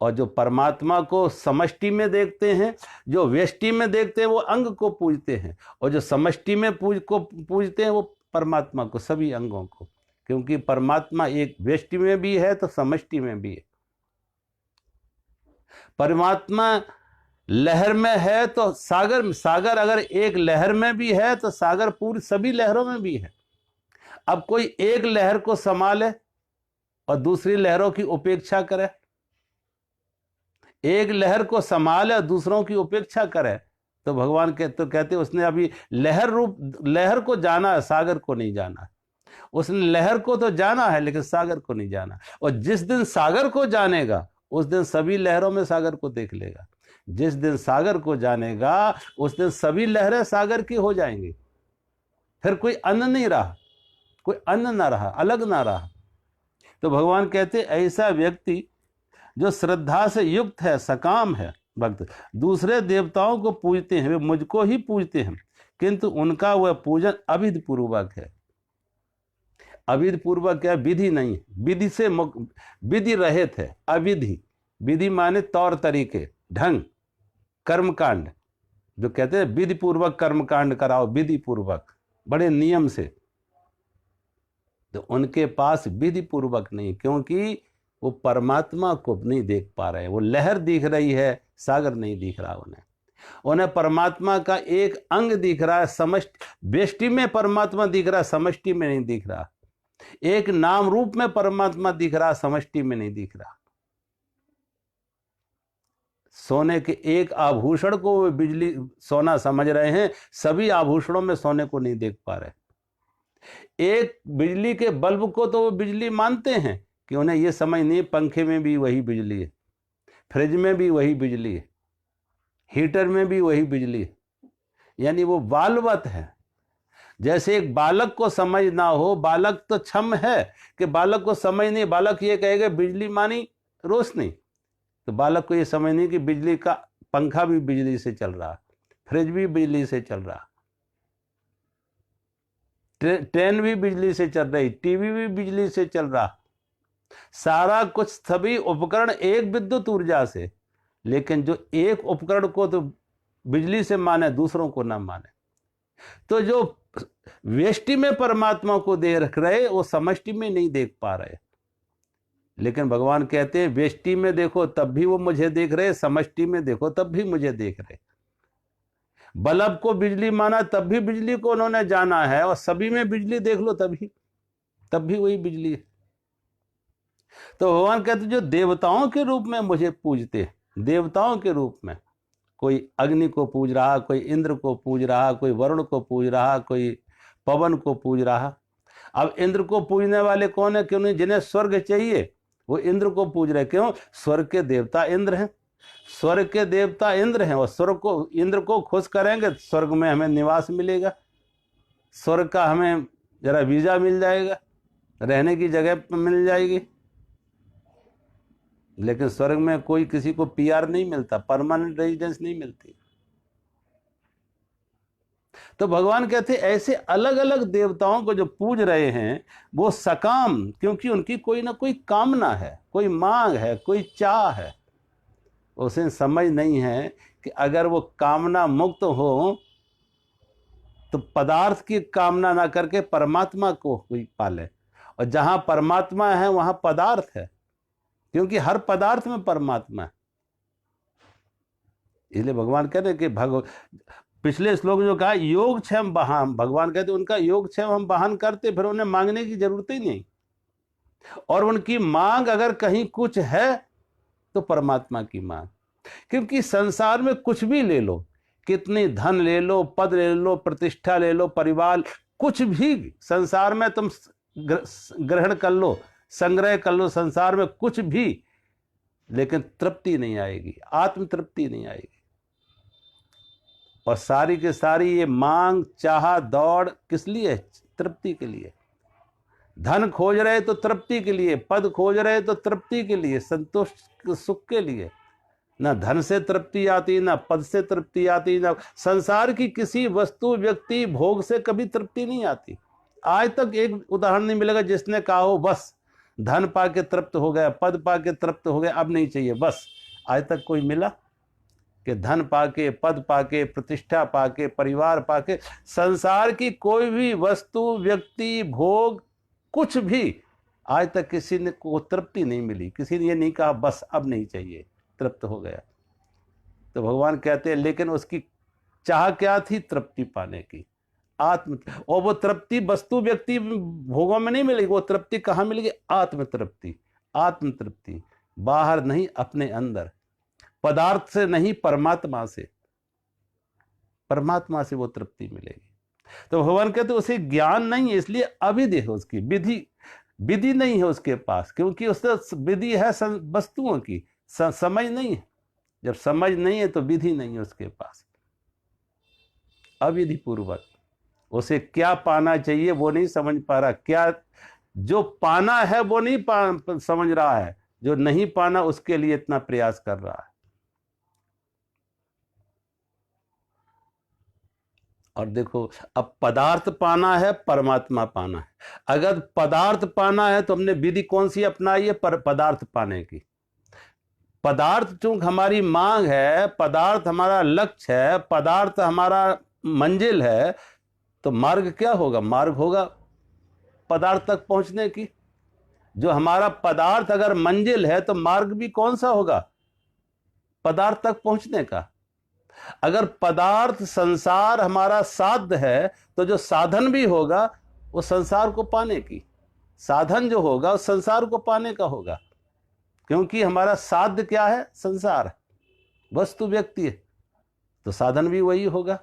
और जो परमात्मा को समष्टि में देखते हैं, जो व्यष्टि में देखते हैं, वो अंग को पूजते हैं, और जो समष्टि में पूजते हैं वो परमात्मा को, सभी अंगों को, क्योंकि परमात्मा एक व्यष्टि में भी है तो समष्टि में भी है। परमात्मा लहर में है तो सागर अगर एक लहर में भी है तो सागर पूरी सभी लहरों में भी है। अब कोई एक लहर को संभाले और दूसरी लहरों की उपेक्षा करे, एक लहर को संभाले और दूसरों की उपेक्षा करे, तो भगवान कहते उसने अभी लहर को जाना है, सागर को नहीं जाना है। उसने लहर को तो जाना है लेकिन सागर को नहीं जाना। और जिस दिन सागर को जानेगा उस दिन सभी लहरों में सागर को देख लेगा। जिस दिन सागर को जानेगा उस दिन सभी लहरें सागर की हो जाएंगी। फिर कोई अन्न नहीं रहा, कोई अन्न ना रहा, अलग ना रहा। तो भगवान कहते ऐसा व्यक्ति जो श्रद्धा से युक्त है, सकाम है भक्त, दूसरे देवताओं को पूजते हैं, वे मुझको ही पूजते हैं, किंतु उनका वह पूजन अविधि पूर्वक है। अविधि पूर्वक क्या? विधि नहीं, विधि से विधि रहित है। अविधि, विधि माने तौर तरीके, ढंग, कर्मकांड। जो कहते हैं विधि पूर्वक कर्मकांड कराओ, विधि पूर्वक, बड़े नियम से, तो उनके पास विधि पूर्वक नहीं, क्योंकि वो परमात्मा को नहीं देख पा रहे हैं। वो लहर दिख रही है, सागर नहीं दिख रहा उन्हें परमात्मा का एक अंग दिख रहा है, समष्टि व्यष्टि में परमात्मा दिख रहा है, समष्टि में नहीं दिख रहा। एक नाम रूप में परमात्मा दिख रहा, समष्टि में नहीं दिख रहा। सोने के एक आभूषण को वे बिजली सोना समझ रहे हैं, सभी आभूषणों में सोने को नहीं देख पा रहे। एक बिजली के बल्ब को तो वो बिजली मानते हैं कि उन्हें ये समझ नहीं, पंखे में भी वही बिजली है, फ्रिज में भी वही बिजली है, हीटर में भी वही बिजली है, यानी वो बालवत है। जैसे एक बालक को समझ ना हो, बालक तो क्षम है कि बालक को समझ नहीं, बालक ये कहेगा बिजली मानी रोशनी, तो बालक को ये समझ नहीं कि बिजली का पंखा भी बिजली से चल रहा, फ्रिज भी बिजली से चल रहा, ट्रेन भी बिजली से चल रही, टीवी भी बिजली से चल रहा, सारा कुछ सभी उपकरण एक विद्युत ऊर्जा से। लेकिन जो एक उपकरण को तो बिजली से माने, दूसरों को ना माने, तो जो व्यष्टि में परमात्मा को देख रहे वो समष्टि में नहीं देख पा रहे। लेकिन भगवान कहते हैं व्यष्टि में देखो तब भी वो मुझे देख रहे, समष्टि में देखो तब भी मुझे देख रहे। बल्ब को बिजली माना तब भी बिजली को उन्होंने जाना है, और सभी में बिजली देख लो तब भी वही बिजली है। तो भगवान कहते जो देवताओं के रूप में मुझे पूजते, देवताओं के रूप में, कोई अग्नि को पूज रहा, कोई इंद्र को पूज रहा, कोई वरुण को पूज रहा, कोई पवन को पूज रहा। अब इंद्र को पूजने वाले कौन है? क्यों? जिन्हें स्वर्ग चाहिए वो इंद्र को पूज रहे। क्यों? स्वर्ग के देवता इंद्र हैं, स्वर्ग के देवता इंद्र हैं, और स्वर्ग को, इंद्र को खुश करेंगे स्वर्ग में हमें निवास मिलेगा, स्वर्ग का हमें जरा वीजा मिल जाएगा, रहने की जगह मिल जाएगी। लेकिन स्वर्ग में कोई किसी को पीआर नहीं मिलता, परमानेंट रेजिडेंस नहीं मिलती। तो भगवान कहते ऐसे अलग अलग देवताओं को जो पूज रहे हैं वो सकाम, क्योंकि उनकी कोई ना कोई कामना है, कोई मांग है, कोई चाह है। उसे समझ नहीं है कि अगर वो कामना मुक्त हो तो पदार्थ की कामना ना करके परमात्मा को कोई पाले, और जहां परमात्मा है वहां पदार्थ है, क्योंकि हर पदार्थ में परमात्मा है। इसलिए भगवान कह रहे कि पिछले श्लोक जो कहा योगक्षेम बहान, भगवान कहते उनका योगक्षेम हम बहान करते, फिर उन्हें मांगने की जरूरत ही नहीं। और उनकी मांग अगर कहीं कुछ है तो परमात्मा की मांग, क्योंकि संसार में कुछ भी ले लो, कितनी धन ले लो, पद ले लो, प्रतिष्ठा ले लो, परिवार, कुछ भी संसार में तुम ग्रहण कर लो, संग्रह कर लो, संसार में कुछ भी, लेकिन तृप्ति नहीं आएगी, आत्म तृप्ति नहीं आएगी। और सारी के सारी ये मांग, चाह, दौड़ किस लिए? तृप्ति के लिए। धन खोज रहे तो तृप्ति के लिए, पद खोज रहे तो तृप्ति के लिए, संतुष्ट सुख के लिए। ना धन से तृप्ति आती, ना पद से तृप्ति आती, ना संसार की किसी वस्तु, व्यक्ति, भोग से कभी तृप्ति नहीं आती। आज तक एक उदाहरण नहीं मिलेगा जिसने कहा हो बस धन पाके तृप्त हो गया, पद पाके तृप्त हो गया, अब नहीं चाहिए बस। आज तक कोई मिला कि धन पाके, पद पाके, प्रतिष्ठा पाके, परिवार पाके, संसार की कोई भी वस्तु, व्यक्ति, भोग, कुछ भी आज तक किसी ने को तृप्ति नहीं मिली, किसी ने ये नहीं कहा बस अब नहीं चाहिए, तृप्त हो गया। तो भगवान कहते हैं लेकिन उसकी चाह क्या थी? तृप्ति पाने की, आत्म। और वो तृप्ति वस्तु, व्यक्ति, भोगों में नहीं मिलेगी, वो तृप्ति कहाँ मिलेगी? आत्म तृप्ति। आत्म तृप्ति बाहर नहीं, अपने अंदर, पदार्थ से नहीं, परमात्मा से, परमात्मा से वो तृप्ति मिलेगी। तो भगवान कहते उसे ज्ञान नहीं है, इसलिए अविधि है उसकी, विधि नहीं है उसके पास, क्योंकि उससे विधि है वस्तुओं की, समझ नहीं है। जब समझ नहीं है तो विधि नहीं है उसके पास। अविधि पूर्वक उसे क्या पाना चाहिए वो नहीं समझ पा रहा, क्या जो पाना है वो नहीं समझ रहा है, जो नहीं पाना उसके लिए इतना प्रयास कर रहा है। और देखो अब पदार्थ पाना है, परमात्मा पाना है। अगर पदार्थ पाना है तो हमने विधि कौन सी अपनाई है? पदार्थ पाने की। पदार्थ चूंकि हमारी मांग है, पदार्थ हमारा लक्ष्य है, पदार्थ हमारा मंजिल है, तो मार्ग क्या होगा? मार्ग होगा पदार्थ तक पहुंचने की। जो हमारा पदार्थ अगर मंजिल है तो मार्ग भी कौन सा होगा? पदार्थ तक पहुंचने का। अगर पदार्थ, संसार हमारा साध्य है तो जो साधन भी होगा वो संसार को पाने की, साधन जो होगा वो संसार को पाने का होगा, क्योंकि हमारा साध्य क्या है? संसार, वस्तु, व्यक्ति है, तो साधन भी वही होगा।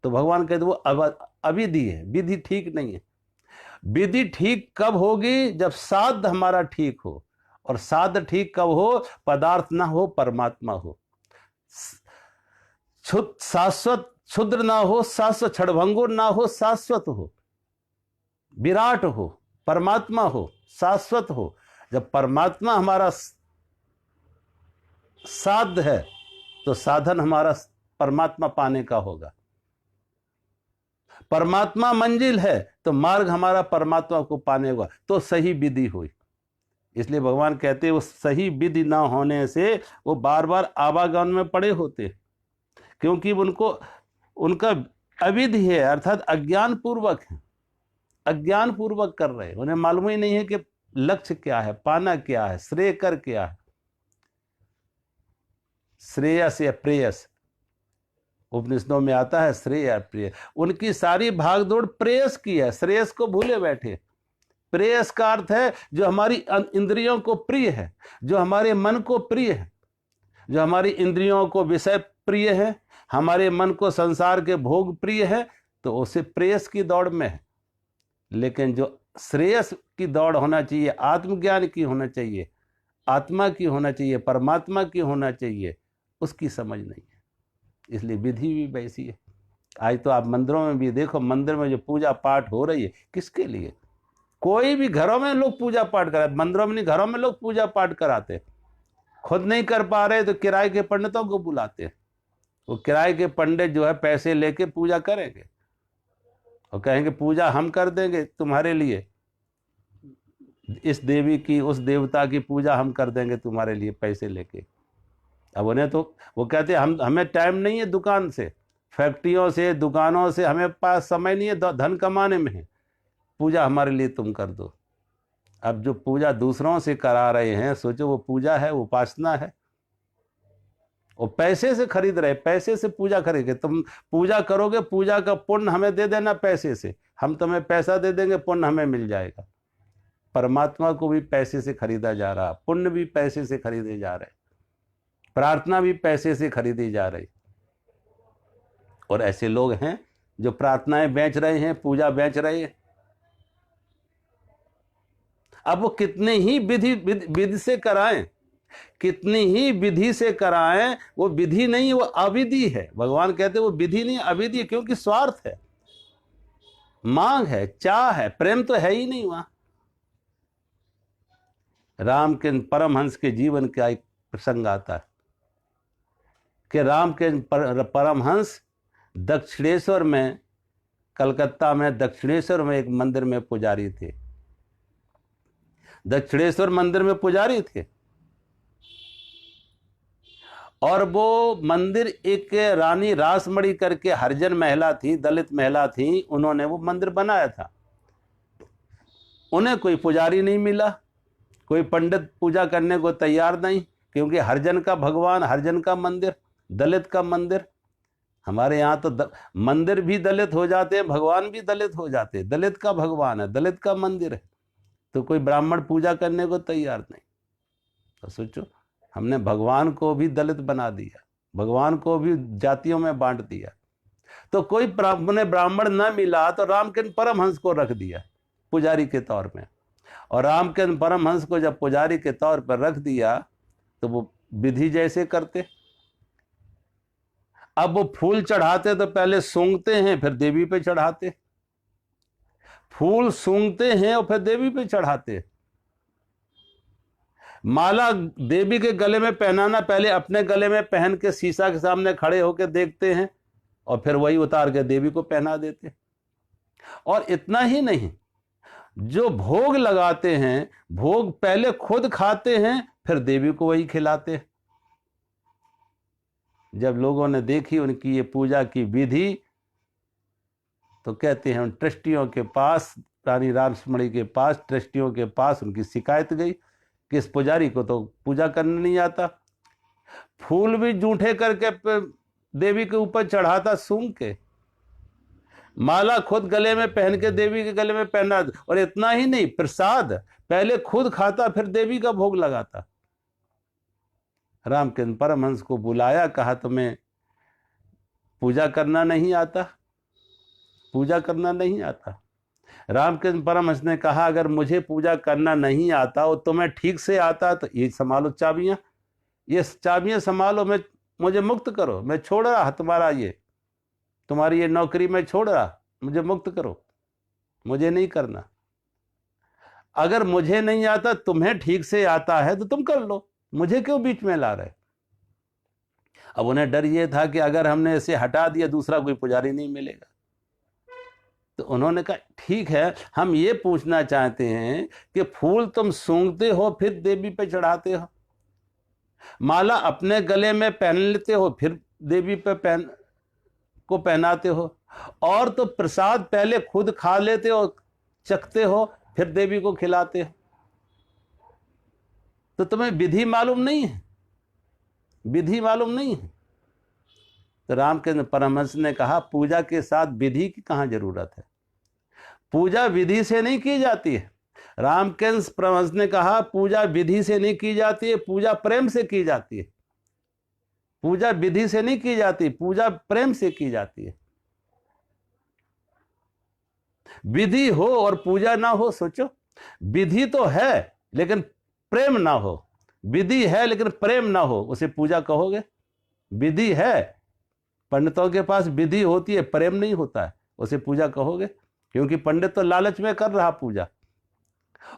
तो भगवान कहते वो अविधि है, विधि ठीक नहीं है। विधि ठीक कब होगी? जब साध्य हमारा ठीक हो। और साध्य ठीक कब हो? पदार्थ ना हो, परमात्मा हो। शाश्वत क्षुद्र ना हो शाश्वत, क्षणभंगुर ना हो, शाश्वत हो, विराट हो, परमात्मा हो, शाश्वत हो। जब परमात्मा हमारा साध्य है तो साधन हमारा परमात्मा पाने का होगा। परमात्मा मंजिल है तो मार्ग हमारा परमात्मा को पाने होगा, तो सही विधि हुई। इसलिए भगवान कहते हैं वो सही विधि ना होने से वो बार बार आवागमन में पड़े होते, क्योंकि उनका अविधि है, अर्थात अज्ञान पूर्वक है, अज्ञान पूर्वक कर रहे हैं। उन्हें मालूम ही नहीं है कि लक्ष्य क्या है, पाना क्या है, श्रेय कर क्या है, श्रेयस या प्रेयस। उपनिषदों में आता है श्रेय या प्रेय। उनकी सारी भागदौड़ प्रेयस की है, श्रेयस को भूले बैठे। प्रेयस का अर्थ है जो हमारी इंद्रियों को प्रिय है, जो हमारे मन को प्रिय है, जो हमारी इंद्रियों को विषय प्रिय है, हमारे मन को संसार के भोग प्रिय है, तो उसे प्रेयस की दौड़ में है। लेकिन जो श्रेयस की दौड़ होना चाहिए, आत्मज्ञान की होना चाहिए, आत्मा की होना चाहिए, परमात्मा की होना चाहिए, उसकी समझ नहीं है। इसलिए विधि भी वैसी है। आज तो आप मंदिरों में भी देखो, मंदिर में जो पूजा पाठ हो रही है किसके लिए? कोई भी घरों में लोग पूजा पाठ कराते, मंदिरों में नहीं, घरों में लोग पूजा पाठ कराते। खुद नहीं कर पा रहे तो किराए के पंडितों को बुलाते हैं। वो किराए के पंडित जो है पैसे लेके पूजा करेंगे और कहेंगे पूजा हम कर देंगे तुम्हारे लिए, इस देवी की उस देवता की पूजा हम कर देंगे तुम्हारे लिए, पैसे लेके। अब उन्हें तो वो कहते हैं हमें टाइम नहीं है दुकान से, फैक्ट्रियों से, दुकानों से, हमें पास समय नहीं है धन कमाने में है, पूजा हमारे लिए तुम कर दो। अब जो पूजा दूसरों से करा रहे हैं, सोचो वो पूजा है, उपासना है। वो पैसे से खरीद रहे, पैसे से पूजा खरीदे। तुम पूजा करोगे, पूजा का पुण्य हमें दे देना पैसे से, हम तुम्हें पैसा दे देंगे, पुण्य हमें मिल जाएगा। परमात्मा को भी पैसे से खरीदा जा रहा, पुण्य भी पैसे से खरीदे जा रहे, प्रार्थना भी पैसे से खरीदी जा रही। और ऐसे लोग हैं जो प्रार्थनाएं बेच रहे हैं, पूजा बेच रहे हैं। अब वो कितने ही विधि से कराएं, कितनी ही विधि से कराएं, वो विधि नहीं, वो अविधि है। भगवान कहते वो विधि नहीं, अविधि है, क्योंकि स्वार्थ है, मांग है, चाह है, प्रेम तो है ही नहीं वहां। राम के परमहंस के जीवन का एक प्रसंग आता है कि राम के परमहंस दक्षिणेश्वर में, कलकत्ता में दक्षिणेश्वर में एक मंदिर में पुजारी थे। दक्षिणेश्वर मंदिर में पुजारी थे और वो मंदिर एक रानी रासमणी करके हरिजन महिला थी, दलित महिला थी, उन्होंने वो मंदिर बनाया था। उन्हें कोई पुजारी नहीं मिला, कोई पंडित पूजा करने को तैयार नहीं, क्योंकि हरिजन का भगवान, हरिजन का मंदिर, दलित का मंदिर। हमारे यहाँ तो मंदिर भी दलित हो जाते हैं, भगवान भी दलित हो जाते हैं। दलित का भगवान है, दलित का मंदिर है, तो कोई ब्राह्मण पूजा करने को तैयार नहीं। तो सोचो, हमने भगवान को भी दलित बना दिया, भगवान को भी जातियों में बांट दिया। तो कोई ब्राह्मण न मिला तो रामकृष्ण परमहंस को रख दिया पुजारी के तौर में। और रामकृष्ण परमहंस को जब पुजारी के तौर पर रख दिया तो वो विधि जैसे करते। अब वो फूल चढ़ाते तो पहले सूंघते हैं, फिर देवी पे चढ़ाते। फूल सूंघते हैं और फिर देवी पे चढ़ाते। माला देवी के गले में पहनाना, पहले अपने गले में पहन के शीशा के सामने खड़े होकर देखते हैं और फिर वही उतार के देवी को पहना देते। और इतना ही नहीं, जो भोग लगाते हैं, भोग पहले खुद खाते हैं, फिर देवी को वही खिलाते। जब लोगों ने देखी उनकी ये पूजा की विधि तो कहते हैं उन ट्रस्टियों के पास, रानी रासमणी के पास, ट्रस्टियों के पास उनकी शिकायत गई कि इस पुजारी को तो पूजा करने नहीं आता, फूल भी जूठे करके देवी के ऊपर चढ़ाता सूंघ के, माला खुद गले में पहन के देवी के गले में पहना, और इतना ही नहीं, प्रसाद पहले खुद खाता फिर देवी का भोग लगाता। रामकृष्ण परमहंस को बुलाया, कहा तुम्हें पूजा करना नहीं आता, पूजा करना नहीं आता। रामकृष्ण परमहंस ने कहा अगर मुझे पूजा करना नहीं आता और तुम्हें ठीक से आता तो ये संभालो चाबियां, ये चाबियां संभालो, मैं मुझे मुक्त करो, मैं छोड़ रहा तुम्हारा ये तुम्हारी ये नौकरी मैं छोड़ रहा, मुझे मुक्त करो, मुझे नहीं करना। अगर मुझे नहीं आता, तुम्हें ठीक से आता है तो तुम कर लो, मुझे क्यों बीच में ला रहे। अब उन्हें डर ये था कि अगर हमने इसे हटा दिया दूसरा कोई पुजारी नहीं मिलेगा। तो उन्होंने कहा ठीक है, हम ये पूछना चाहते हैं कि फूल तुम सूंघते हो फिर देवी पे चढ़ाते हो, माला अपने गले में पहन लेते हो फिर देवी पे पहनाते हो, और तो प्रसाद पहले खुद खा लेते हो, चखते हो, फिर देवी को खिलाते हो। तो तुम्हें विधि मालूम नहीं है, विधि मालूम नहीं है। तो रामकृष्ण परमहंस ने कहा पूजा के साथ विधि की कहां जरूरत है, पूजा विधि से नहीं की जाती है। रामकृष्ण परमहंस ने कहा पूजा विधि से नहीं की जाती है, पूजा प्रेम से की जाती है। पूजा विधि से नहीं की जाती, पूजा प्रेम से की जाती है। विधि हो और पूजा ना हो, सोचो, विधि तो है लेकिन प्रेम ना हो, विधि है लेकिन प्रेम ना हो, उसे पूजा कहोगे? विधि है, पंडितों के पास विधि होती है, प्रेम नहीं होता है, उसे पूजा कहोगे? क्योंकि पंडित तो लालच में कर रहा पूजा,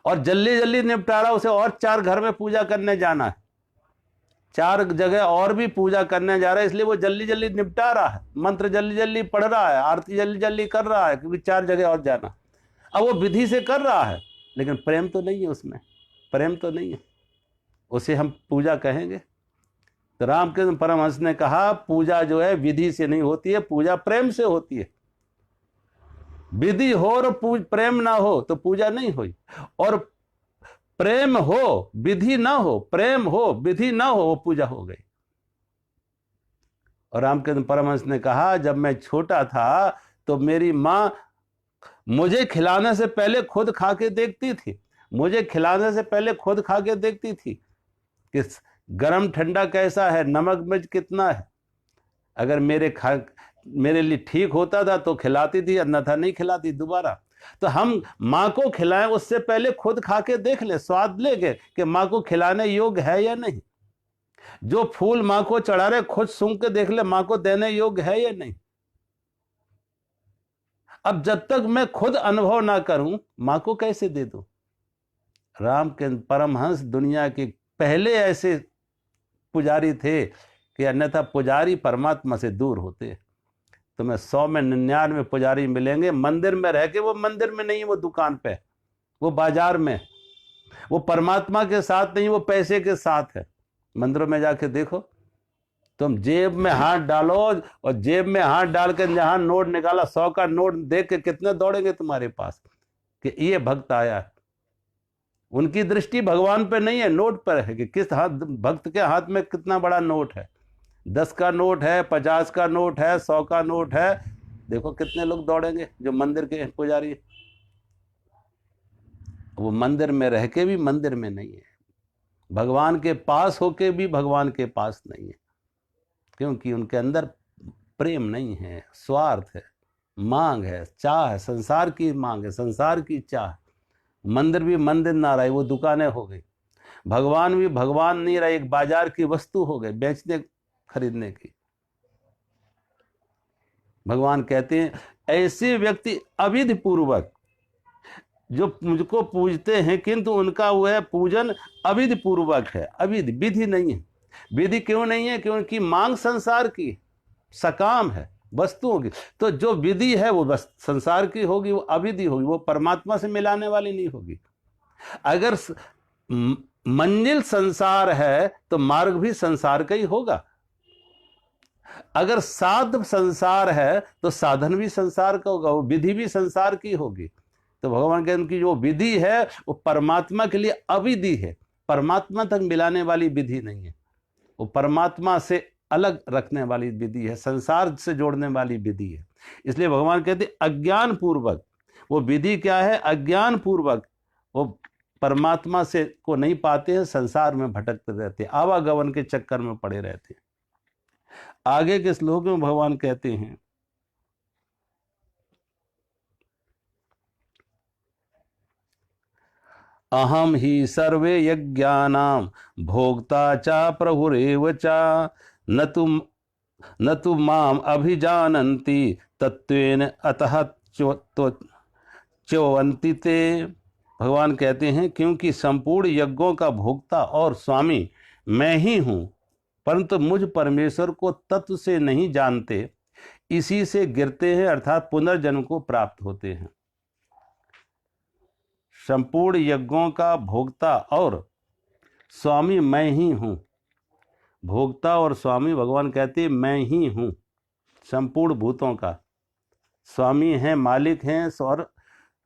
और जल्दी जल्दी निपटारा, उसे और 4 घर में पूजा करने जाना है, 4 जगह और भी पूजा करने जा रहा है, इसलिए वो जल्दी जल्दी निपटा रहा है, मंत्र जल्दी जल्दी पढ़ रहा है, आरती जल्दी जल्दी कर रहा है, क्योंकि 4 जगह और जाना। अब वो विधि से कर रहा है लेकिन प्रेम तो नहीं है उसमें, प्रेम तो नहीं है, उसे हम पूजा कहेंगे? तो रामकृष्ण परमहंस ने कहा पूजा जो है विधि से नहीं होती है, पूजा प्रेम से होती है। विधि हो और प्रेम ना हो तो पूजा नहीं हुई, और प्रेम हो विधि ना हो, प्रेम हो विधि ना हो, वो पूजा हो गई। और रामकृष्ण परमहंस ने कहा जब मैं छोटा था तो मेरी मां मुझे खिलाने से पहले खुद खा के देखती थी, मुझे खिलाने से पहले खुद खा के देखती थी कि गरम ठंडा कैसा है, नमक मिर्च कितना है। अगर मेरे लिए ठीक होता था तो खिलाती थी, अन्यथा नहीं खिलाती दोबारा। तो हम माँ को खिलाएं उससे पहले खुद खा के देख ले, स्वाद लेके कि माँ को खिलाने योग्य है या नहीं। जो फूल माँ को चढ़ा रहे खुद सूंघ के देख ले माँ को देने योग्य है या नहीं। अब जब तक मैं खुद अनुभव ना करूं माँ को कैसे दे दूं। रामकृष्ण परमहंस दुनिया के पहले ऐसे पुजारी थे कि अन्यथा पुजारी परमात्मा से दूर होते। तुम्हें 100 में 99 पुजारी मिलेंगे मंदिर में रह के, वो मंदिर में नहीं, वो दुकान पे, वो बाजार में, वो परमात्मा के साथ नहीं, वो पैसे के साथ है। मंदिरों में जाके देखो, तुम जेब में हाथ डालो और जेब में हाथ डाल के जहां नोट निकाला 100 का नोट देख के कितने दौड़ेंगे तुम्हारे पास कि ये भक्त आया है। उनकी दृष्टि भगवान पे नहीं है, नोट पर है कि किस हाथ भक्त के हाथ में कितना बड़ा नोट है। 10 का नोट है, 50 का नोट है, 100 का नोट है, देखो कितने लोग दौड़ेंगे जो मंदिर के पुजारी। वो मंदिर में रह के भी मंदिर में नहीं है, भगवान के पास होके भी भगवान के पास नहीं है, क्योंकि उनके अंदर प्रेम नहीं है, स्वार्थ है, मांग है, चाह है, संसार की मांग है, संसार की चाह। मंदिर भी मंदिर ना रहे, वो दुकानें हो गई। भगवान भी भगवान नहीं रहे, एक बाजार की वस्तु हो गए, बेचने खरीदने की। भगवान कहते हैं ऐसे व्यक्ति अविधि पूर्वक जो मुझको पूजते हैं, किंतु उनका वह पूजन अविधि पूर्वक है, अविधि, विधि नहीं है। विधि क्यों नहीं है? क्योंकि मांग संसार की, सकाम है, वस्तुओं की। तो जो विधि है वो बस संसार की होगी, वो अविधि होगी, वो परमात्मा से मिलाने वाली नहीं होगी। अगर मंजिल संसार है तो मार्ग भी संसार का ही होगा। अगर साध संसार है तो साधन भी संसार का होगा, वो विधि भी संसार की होगी। तो भगवान के उनकी जो विधि है वो परमात्मा के लिए अविधि है, परमात्मा तक मिलाने वाली विधि नहीं है, वो परमात्मा से अलग रखने वाली विधि है, संसार से जोड़ने वाली विधि है। इसलिए भगवान कहते अज्ञान पूर्वक, वो विधि क्या है? अज्ञान पूर्वक वो परमात्मा से को नहीं पाते हैं, संसार में भटकते रहते हैं, आवागमन के चक्कर में पड़े रहते हैं। आगे के श्लोक में भगवान कहते हैं अहम ही सर्वे यज्ञानाम भोक्ता च प्रभुरेव च न तुम न तु माम अभिजानन्ति तत्वेन अतः च्यवन्ति ते। भगवान कहते हैं क्योंकि संपूर्ण यज्ञों का भोक्ता और स्वामी मैं ही हूं, परंतु मुझ परमेश्वर को तत्व से नहीं जानते, इसी से गिरते हैं अर्थात पुनर्जन्म को प्राप्त होते हैं। संपूर्ण यज्ञों का भोक्ता और स्वामी मैं ही हूं। भोक्ता और स्वामी भगवान कहते हैं मैं ही हूं। संपूर्ण भूतों का स्वामी हैं, मालिक हैं और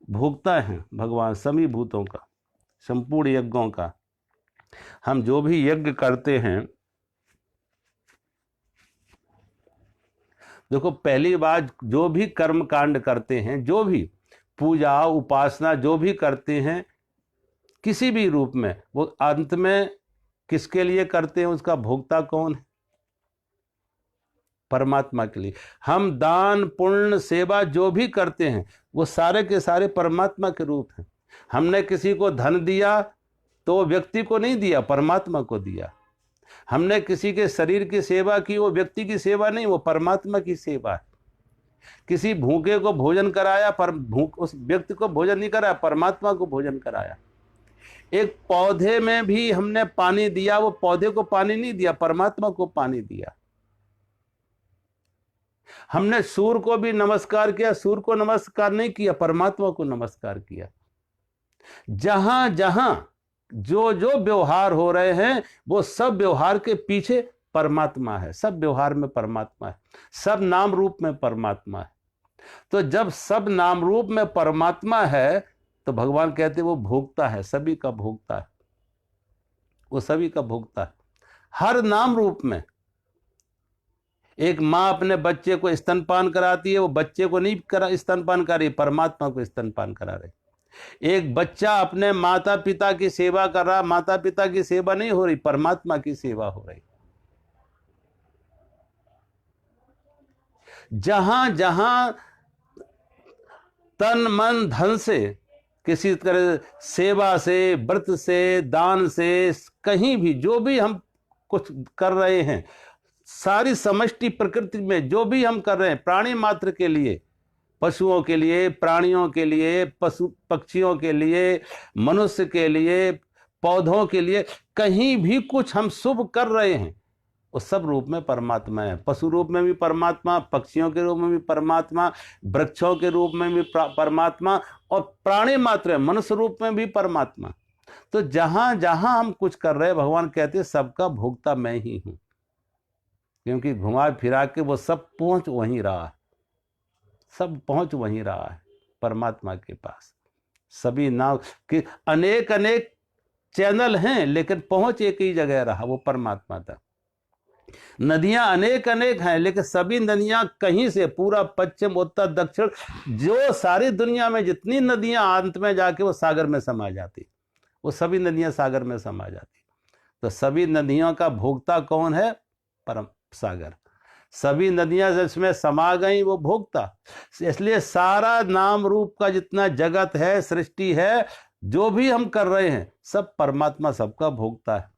भोक्ता हैं भगवान सभी भूतों का, संपूर्ण यज्ञों का। हम जो भी यज्ञ करते हैं, देखो पहली बात, जो भी कर्म कांड करते हैं, जो भी पूजा उपासना जो भी करते हैं किसी भी रूप में, वो अंत में किसके लिए करते हैं, उसका भोक्ता कौन है? परमात्मा के लिए। हम दान पुण्य सेवा जो भी करते हैं वो सारे के सारे परमात्मा के रूप हैं। हमने किसी को धन दिया तो व्यक्ति को नहीं दिया, परमात्मा को दिया। हमने किसी के शरीर की सेवा की, वो व्यक्ति की सेवा नहीं, वो परमात्मा की सेवा है। किसी भूखे को भोजन कराया, पर उस व्यक्ति को भोजन नहीं कराया, परमात्मा को भोजन कराया। एक पौधे में भी हमने पानी दिया, वो पौधे को पानी नहीं दिया, परमात्मा को पानी दिया। हमने सूर्य को भी नमस्कार किया, सूर्य को नमस्कार नहीं किया, परमात्मा को नमस्कार किया। जहां जहां जो जो व्यवहार हो रहे हैं वो सब व्यवहार के पीछे परमात्मा है, सब व्यवहार में परमात्मा है, सब नाम रूप में परमात्मा है। तो जब सब नाम रूप में परमात्मा है तो भगवान कहते वो भोक्ता है, सभी का भोक्ता है, वो सभी का भोक्ता है हर नाम रूप में। एक माँ अपने बच्चे को स्तनपान कराती है, वो बच्चे को नहीं स्तनपान करा रही, परमात्मा को स्तनपान करा रही। एक बच्चा अपने माता पिता की सेवा कर रहा, माता पिता की सेवा नहीं हो रही, परमात्मा की सेवा हो रही। जहां जहां तन मन धन से, किसी तरह सेवा से, व्रत से, दान से, कहीं भी जो भी हम कुछ कर रहे हैं, सारी समष्टि प्रकृति में जो भी हम कर रहे हैं, प्राणी मात्र के लिए, पशुओं के लिए, प्राणियों के लिए, पशु पक्षियों के लिए, मनुष्य के लिए, पौधों के लिए, कहीं भी कुछ हम शुभ कर रहे हैं, उस सब रूप में परमात्मा है। पशु रूप में भी परमात्मा, पक्षियों के रूप में भी परमात्मा, वृक्षों के रूप में भी परमात्मा, और प्राणी मात्र मनुष्य रूप में भी परमात्मा। तो जहां जहां हम कुछ कर रहे हैं, भगवान कहते हैं सबका भोक्ता मैं ही हूं, क्योंकि घुमा फिरा के वो सब पहुंच वहीं रहा है, सब पहुंच वहीं रहा है परमात्मा के पास। सभी नाव के अनेक अनेक चैनल हैं, लेकिन पहुंच एक ही जगह रहा, वो परमात्मा तक। नदियां अनेक अनेक हैं, लेकिन सभी नदियां कहीं से, पूरा पश्चिम उत्तर दक्षिण, जो सारी दुनिया में जितनी नदियां, अंत में जाके वो सागर में समा जाती, वो सभी नदियां सागर में समा जाती। तो सभी नदियों का भोक्ता कौन है? परम सागर। सभी नदियां जिसमें समा गई वो भोक्ता। इसलिए सारा नाम रूप का जितना जगत है, सृष्टि है, जो भी हम कर रहे हैं, सब परमात्मा सबका भोक्ता है,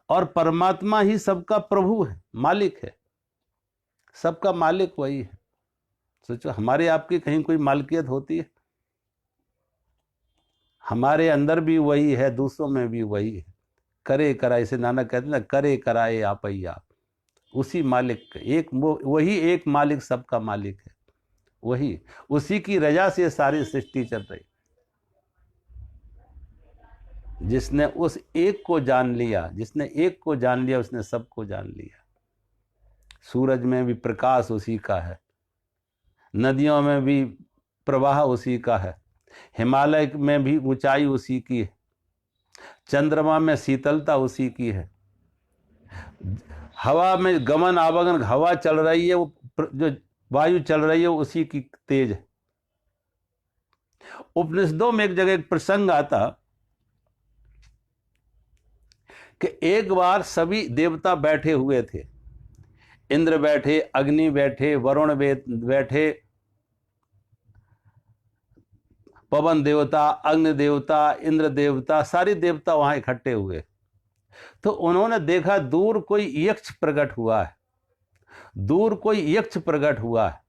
और परमात्मा ही सबका प्रभु है, मालिक है, सबका मालिक वही है। सोचो हमारे आपकी कहीं कोई मालिकियत होती है? हमारे अंदर भी वही है, दूसरों में भी वही है। करे कराए, इसे नानक कहते हैं ना, करे कराए आप ही आप, उसी मालिक एक, वही एक मालिक सबका मालिक है, वही, उसी की रजा से सारी सृष्टि चल रही। जिसने उस एक को जान लिया, जिसने एक को जान लिया, उसने सबको जान लिया। सूरज में भी प्रकाश उसी का है, नदियों में भी प्रवाह उसी का है, हिमालय में भी ऊंचाई उसी की है, चंद्रमा में शीतलता उसी की है, हवा में गमन आवागमन, हवा चल रही है, वो जो वायु चल रही है उसी की तेज है। उपनिषदों में एक जगह एक प्रसंग आता कि एक बार सभी देवता बैठे हुए थे, इंद्र बैठे, अग्नि बैठे, वरुण बैठे, पवन देवता, अग्नि देवता, इंद्र देवता, सारी देवता वहां इकट्ठे हुए। तो उन्होंने देखा दूर कोई यक्ष प्रकट हुआ है, दूर कोई यक्ष प्रकट हुआ है,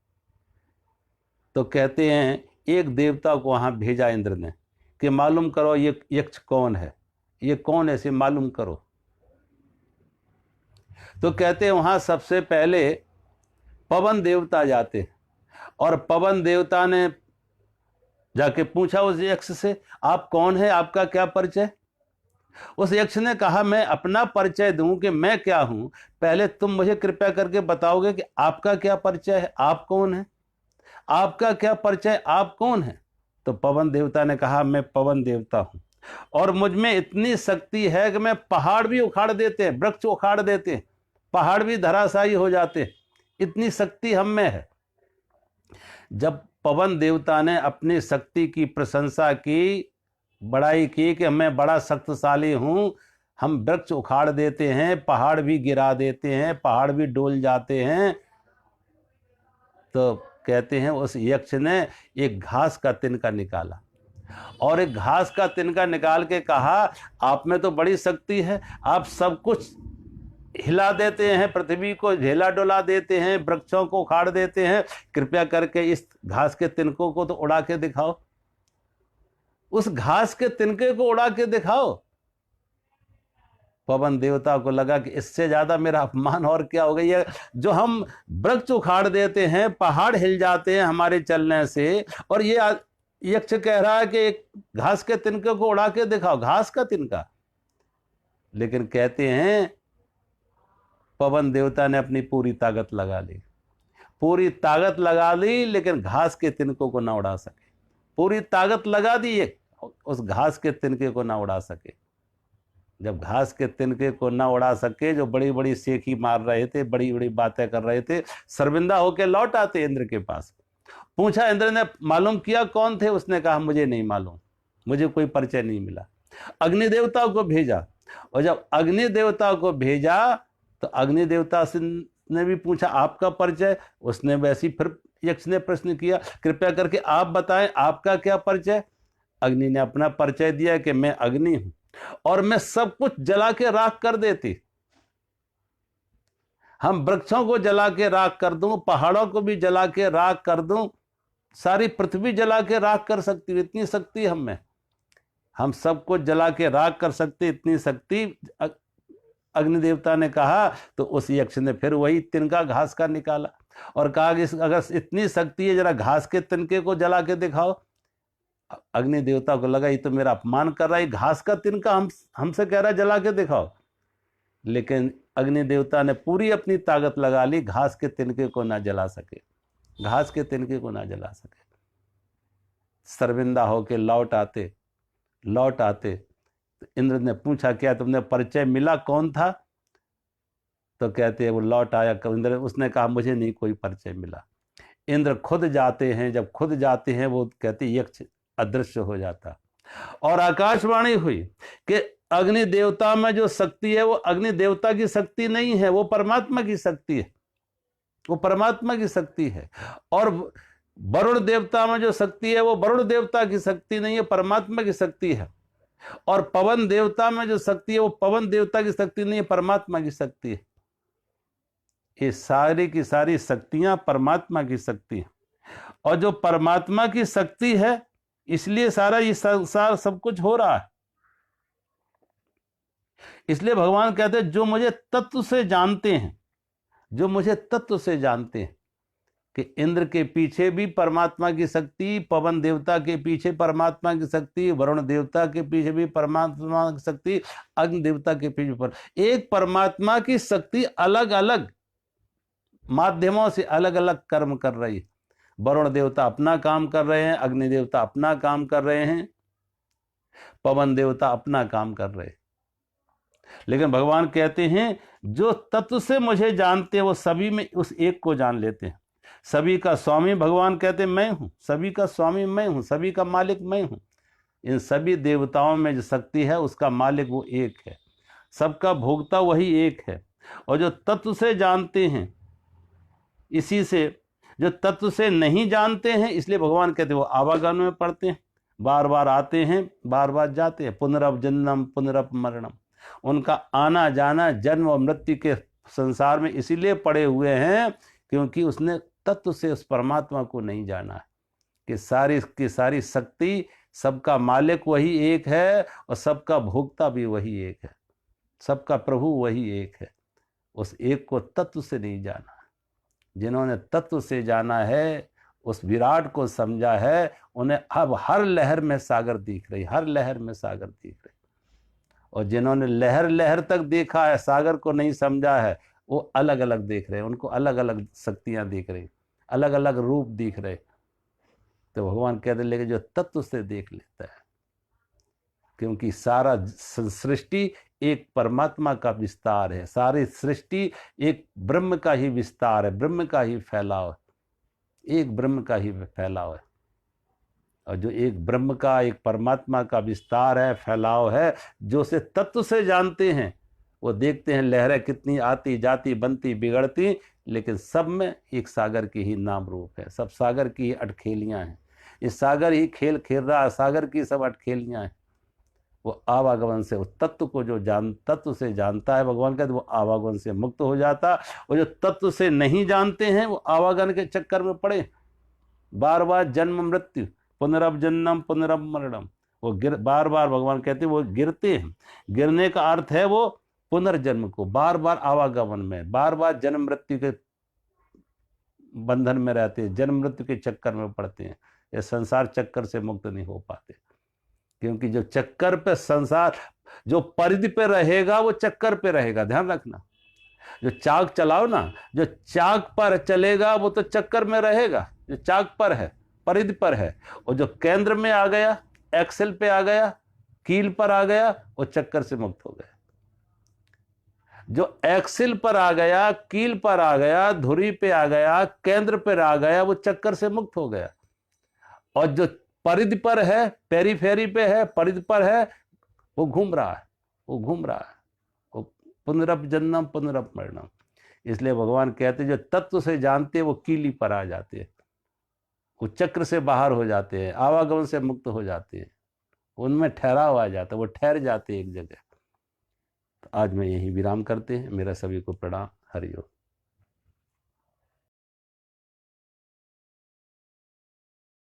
तो कहते हैं एक देवता को वहां भेजा इंद्र ने कि मालूम करो ये यक्ष कौन है, ये कौन है, इसे मालूम करो। तो कहते हैं वहां सबसे पहले पवन देवता जाते, और पवन देवता ने जाके पूछा उस यक्ष से, आप कौन है, आपका क्या परिचय। उस यक्ष ने कहा, मैं अपना परिचय दूं कि मैं क्या हूं, पहले तुम मुझे कृपया करके बताओगे कि आपका क्या परिचय है, आप कौन है, आपका क्या परिचय, आप कौन है। तो पवन देवता ने कहा, मैं पवन देवता हूं और मुझ में इतनी शक्ति है कि मैं पहाड़ भी उखाड़ देते हैं, वृक्ष उखाड़ देते हैं, पहाड़ भी धराशायी हो जाते हैं, इतनी शक्ति हम में है। जब पवन देवता ने अपनी शक्ति की प्रशंसा की, बड़ाई की कि मैं बड़ा शक्तिशाली हूं, हम वृक्ष उखाड़ देते हैं, पहाड़ भी गिरा देते हैं, पहाड़ भी डोल जाते हैं, तो कहते हैं उस यक्ष ने एक घास का तिनका निकाला और एक घास का तिनका निकाल के कहा, आप में तो बड़ी शक्ति है, आप सब कुछ हिला देते हैं, पृथ्वी को झेला डोला देते हैं, वृक्षों को उखाड़ देते हैं, कृपया करके इस घास के तिनकों को तो उड़ा के दिखाओ, उस घास के तिनके को उड़ा के दिखाओ। पवन देवता को लगा कि इससे ज्यादा मेरा अपमान और क्या हो गई है, जो हम वृक्ष उखाड़ देते हैं, पहाड़ हिल जाते हैं हमारे चलने से, और ये यक्ष कह रहा है कि एक घास के तिनके को उड़ा के दिखाओ, घास का तिनका। लेकिन कहते हैं पवन देवता ने अपनी पूरी ताकत लगा ली, पूरी ताकत लगा ली, लेकिन घास के तिनकों को ना उड़ा सके। पूरी ताकत लगा दी, उस घास के तिनके को ना उड़ा सके। जब घास के तिनके को ना उड़ा सके, जो बड़ी बड़ी सेखी मार रहे थे, बड़ी बड़ी बातें कर रहे थे, शर्मिंदा होकर लौट आते इंद्र के पास। पूछा, इंद्र ने मालूम किया कौन थे, उसने कहा मुझे नहीं मालूम, मुझे कोई परिचय नहीं मिला। अग्नि देवता को भेजा, और जब अग्नि देवता को भेजा तो अग्नि देवता ने भी पूछा आपका परिचय, उसने वैसी फिर यक्ष ने प्रश्न किया, कृपया करके आप बताएं आपका क्या परिचय। अग्नि ने अपना परिचय दिया कि मैं अग्नि हूं और मैं सब कुछ जला के राख कर देती, हम वृक्षों को जला के राख कर दूं, पहाड़ों को भी जला के राख कर दूं, सारी पृथ्वी जला के राख कर सकती हूं, इतनी शक्ति हम में, हम सब कुछ जला के राख कर सकते, इतनी शक्ति अग्नि देवता ने कहा। तो उस यक्ष ने फिर वही तिनका घास का निकाला और कहा कि अगर इतनी शक्ति है, जरा घास के तिनके को जला के दिखाओ। अग्नि देवता को लगा ये तो मेरा अपमान कर रहा है, घास का तिनका हमसे कह रहा है जला के दिखाओ। लेकिन अग्नि देवता ने पूरी अपनी ताकत लगा ली, घास के तिनके को ना जला सके, घास के तिनके को ना जला सके। शर्मिंदा होके लौट आते तो इंद्र ने पूछा क्या तुमने परिचय मिला कौन था, तो कहते हैं वो लौट आया इंद्र, उसने कहा मुझे नहीं कोई परिचय मिला। इंद्र खुद जाते हैं, जब खुद जाते हैं वो कहते यक्ष अदृश्य हो जाता और आकाशवाणी हुई कि अग्नि देवता में जो शक्ति है वो अग्नि देवता की शक्ति नहीं है, वो परमात्मा की शक्ति है, वो परमात्मा की शक्ति है। और वरुण देवता में जो शक्ति है वो वरुण देवता की शक्ति नहीं है, परमात्मा की शक्ति है। और पवन देवता में जो शक्ति है वो पवन देवता की शक्ति नहीं है, परमात्मा की शक्ति है। ये सारी की सारी शक्तियां परमात्मा की शक्ति है, और जो परमात्मा की शक्ति है इसलिए सारा ये संसार सब कुछ हो रहा है। इसलिए भगवान कहते हैं जो मुझे तत्व से जानते हैं, जो मुझे तत्व से जानते हैं, कि इंद्र के पीछे भी परमात्मा की शक्ति, पवन देवता के पीछे परमात्मा की शक्ति, वरुण देवता के पीछे भी परमात्मा की शक्ति, अग्नि देवता के पीछे पर एक परमात्मा की शक्ति अलग अलग माध्यमों से अलग अलग कर्म कर रही है। वरुण देवता अपना काम कर रहे हैं, अग्नि देवता अपना काम कर रहे हैं, पवन देवता अपना काम कर रहे हैं। लेकिन भगवान कहते हैं जो तत्व से मुझे जानते हैं वो सभी में उस एक को जान लेते हैं। सभी का स्वामी भगवान कहते हैं मैं हूं, सभी का स्वामी मैं हूं, सभी का मालिक मैं हूं। इन सभी देवताओं में जो शक्ति है उसका मालिक वो एक है, सबका भोक्ता वही एक है। और जो तत्व से जानते हैं, इसी से जो तत्व से नहीं जानते हैं, इसलिए भगवान कहते हैं वो आवागमन में पड़ते हैं, बार बार आते हैं बार बार जाते हैं, पुनरप जन्म पुनरप मरणम। उनका आना जाना जन्म और मृत्यु के संसार में इसीलिए पड़े हुए हैं क्योंकि उसने तत्व से उस परमात्मा को नहीं जाना है कि सारी की सारी शक्ति, सबका मालिक वही एक है और सबका भोक्ता भी वही एक है, सबका प्रभु वही एक है। उस एक को तत्व से नहीं जाना। जिन्होंने तत्व से जाना है, उस विराट को समझा है, उन्हें अब हर लहर में सागर दिख रही, हर लहर में सागर दिख रही। और जिन्होंने लहर लहर तक देखा है, सागर को नहीं समझा है, वो अलग अलग देख रहे हैं, उनको अलग अलग शक्तियां दिख रही, अलग अलग रूप दिख रहे। तो भगवान कहते लेकिन जो तत्व से देख लेता है, क्योंकि सारा सृष्टि एक परमात्मा का विस्तार है, सारी सृष्टि एक ब्रह्म का ही विस्तार है, ब्रह्म का ही फैलाव है, एक ब्रह्म का ही फैलाव है। और जो एक ब्रह्म का, एक परमात्मा का विस्तार है, फैलाव है, जो से तत्व से जानते हैं, वो देखते हैं लहरें कितनी आती जाती, बनती बिगड़ती, लेकिन सब में एक सागर की ही नाम रूप है, सब सागर की ही अटखेलियां हैं। इस सागर ही खेल खेल रहा है, सागर की सब अटखेलियां हैं। वो आवागमन से, उस तत्व को जो तत्व से जानता है, भगवान कहते वो आवागमन से मुक्त हो जाता। और जो तत्व से नहीं जानते हैं, वो आवागमन के चक्कर में पड़े, बार बार जन्म मृत्यु, पुनरभ जन्म पुनरभ मरणम, वो बार बार भगवान कहते वो गिरते हैं। गिरने का अर्थ है वो पुनर्जन्म को, बार बार आवागमन में, बार बार जन्म मृत्यु के बंधन में रहते हैं, जन्म मृत्यु के चक्कर में पड़ते हैं। ये संसार चक्कर से मुक्त नहीं हो पाते, क्योंकि जो चक्कर पे संसार, जो परिधि पे रहेगा वो चक्कर पे रहेगा। ध्यान रखना, जो चाक चलाओ ना, जो चाक पर चलेगा वो तो चक्कर में रहेगा, जो चाक पर है, परिधि पर है। और जो केंद्र में आ गया, एक्सेल पे आ गया, कील पर आ गया, वो चक्कर से मुक्त हो गया। जो एक्सेल पर आ गया, कील पर आ गया, धुरी पे आ गया, केंद्र पर आ गया, वो चक्कर से मुक्त हो गया। और जो परिधि पर है, पेरीफेरी पे है, परिधि पर है, वो घूम रहा है, वो घूम रहा है, वो पुनरभ जन्म पुनरभ मरणम। इसलिए भगवान कहते जो तत्व से जानते वो कीली पर आ जाते हैं, वो चक्र से बाहर हो जाते हैं, आवागमन से मुक्त हो जाते हैं, उनमें ठहराव आ जाता है, वो ठहर जाते हैं एक जगह। तो आज मैं यही विराम करते हैं। मेरा सभी को प्रणाम। हरि ओम।